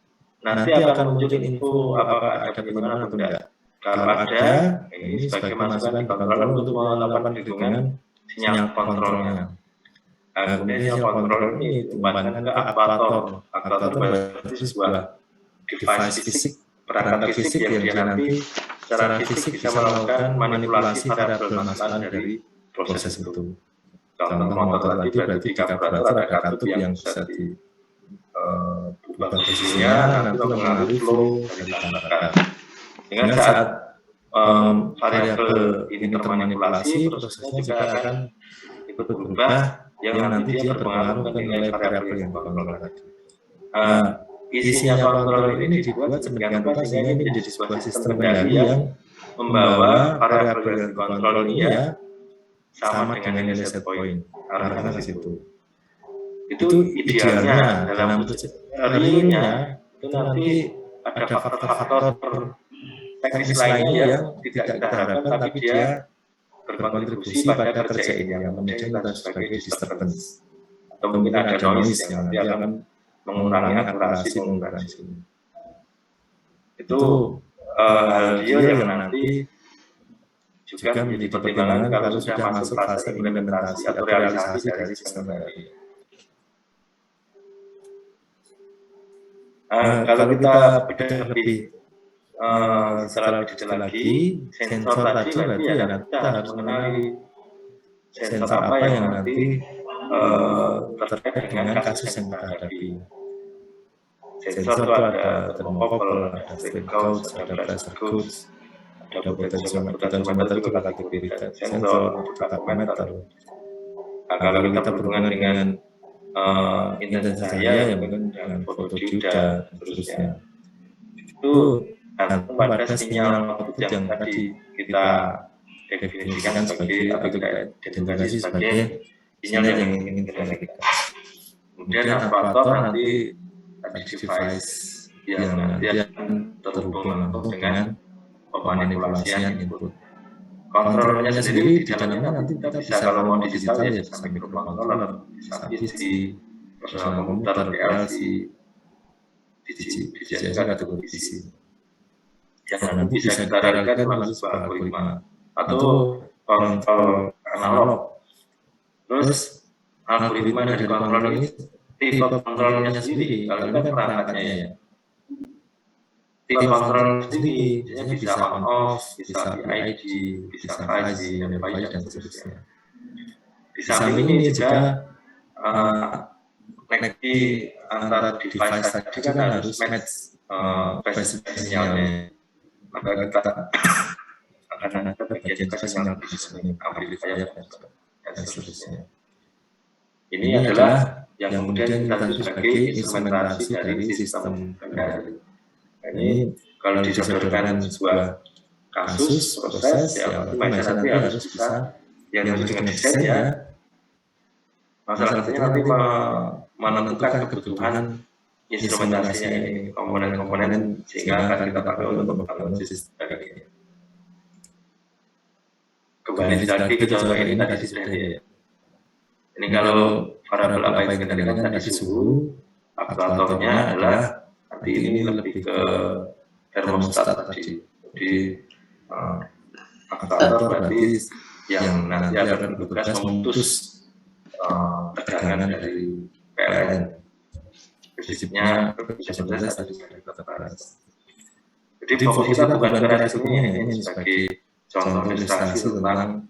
nanti akan muncul info apakah ada penyimpangan atau tidak. Kalau ada, ini sebagai masukan di controller untuk melakukan perhitungan sinyal kontrolnya. Nah, kemudian sinyal kontrol ini diumpankan ke aktuator. Aktuator berarti sebuah device fisik, perangkat fisik yang dia nanti secara fisik bisa melakukan manipulasi variabel masukan dari proses itu. Contoh motor tadi berarti di karburator ada katup yang bisa diubah posisinya nanti mempengaruhi flow dari bahan bakar. Dengan saat variabel ini termanipulasi, prosesnya juga akan ikut berubah yang nanti dia berpengaruh ke nilai variabel yang dikontrol tadi. Isinya kontrol ini dibuat sedemikian rupa sehingga ini menjadi sebuah sistem kendali yang membawa variabel yang dikontrol ini ya sama dengan nilai set point. Arahnya ke situ. Itu idealnya dalam realnya itu nanti ada faktor-faktor teknis lainnya yang tidak kita harapkan tapi dia berkontribusi pada kerja ini yang kemudian kita sebagai disturbance atau mungkin ada noise yang nanti akan mengurangi akurasi pengukuran sini. Itu hal yang nanti juga menjadi pertimbangan kalau sudah masuk fase implementasi atau realisasi dari sistem tadi. Kalau kita bedah lebih secara lebih detail lagi, sensor tadi berarti ya nanti kita harus mengenali sensor apa yang nanti terkait dengan kasus yang kita hadapi. Sensor itu ada thermocouple, ada flame gauge, ada pressure gauge, ada potentiometer itu kategori sensor, tachometer. Nah, kalau kita berhubungan dengan intensitas cahaya yang mungkin dengan fotodioda dan seterusnya. Itu pada sinyal output yang tadi kita definisikan sebagai atau kita identifikasi sebagai sinyal yang ingin kita naikkan. Kemudian aktuator nanti ada device yang nanti akan terhubung langsung dengan pemanipulasian input. Kontrolnya sendiri di dalamnya nanti kita bisa kalau mau digital ya bisa microcontroller, bisa PC, personal komputer, PLC, DCI kategori PC. Yang nanti bisa kita realikan melalui sebuah algoritma atau kontrol analog. Terus algoritma dari kontrol ini tipe kontrolnya sendiri, kalau ini kan perangkatnya ya. tipe kontrol sendiri, biasanya bisa on off, bisa PID, bisa fuzzy, memorize dan seterusnya. Di samping ini juga koneksi antar device tadi kan harus match base sinyalnya. Maka kita akan ada bagian juga sinyal di sini, amplifier dan seterusnya. Ini adalah yang kemudian kita sebut sebagai instrumentasi dari sistem kendali. Ini kalau disodorkan sebuah kasus, proses, ya mindset nanti harus bisa, yang harus dengan desain ya, masalah satunya nanti menentukan kebutuhan instrumentasinya ini, komponen-komponen sehingga akan kita pakai untuk membangun sistem ini. Kembali lagi ke contoh ini tadi sudah ya. Ini kalau variabel apa yang kita kendalikan tadi suhu, aktuatornya adalah nanti ini lebih ke termostat tadi. Jadi aktuator berarti yang nanti akan bertugas memutus tegangan dari PLN. Prinsipnya sebenarnya tadi kita bahas. Jadi fokus kita bukan ke resikonya, ini sebagai contoh ilustrasi tentang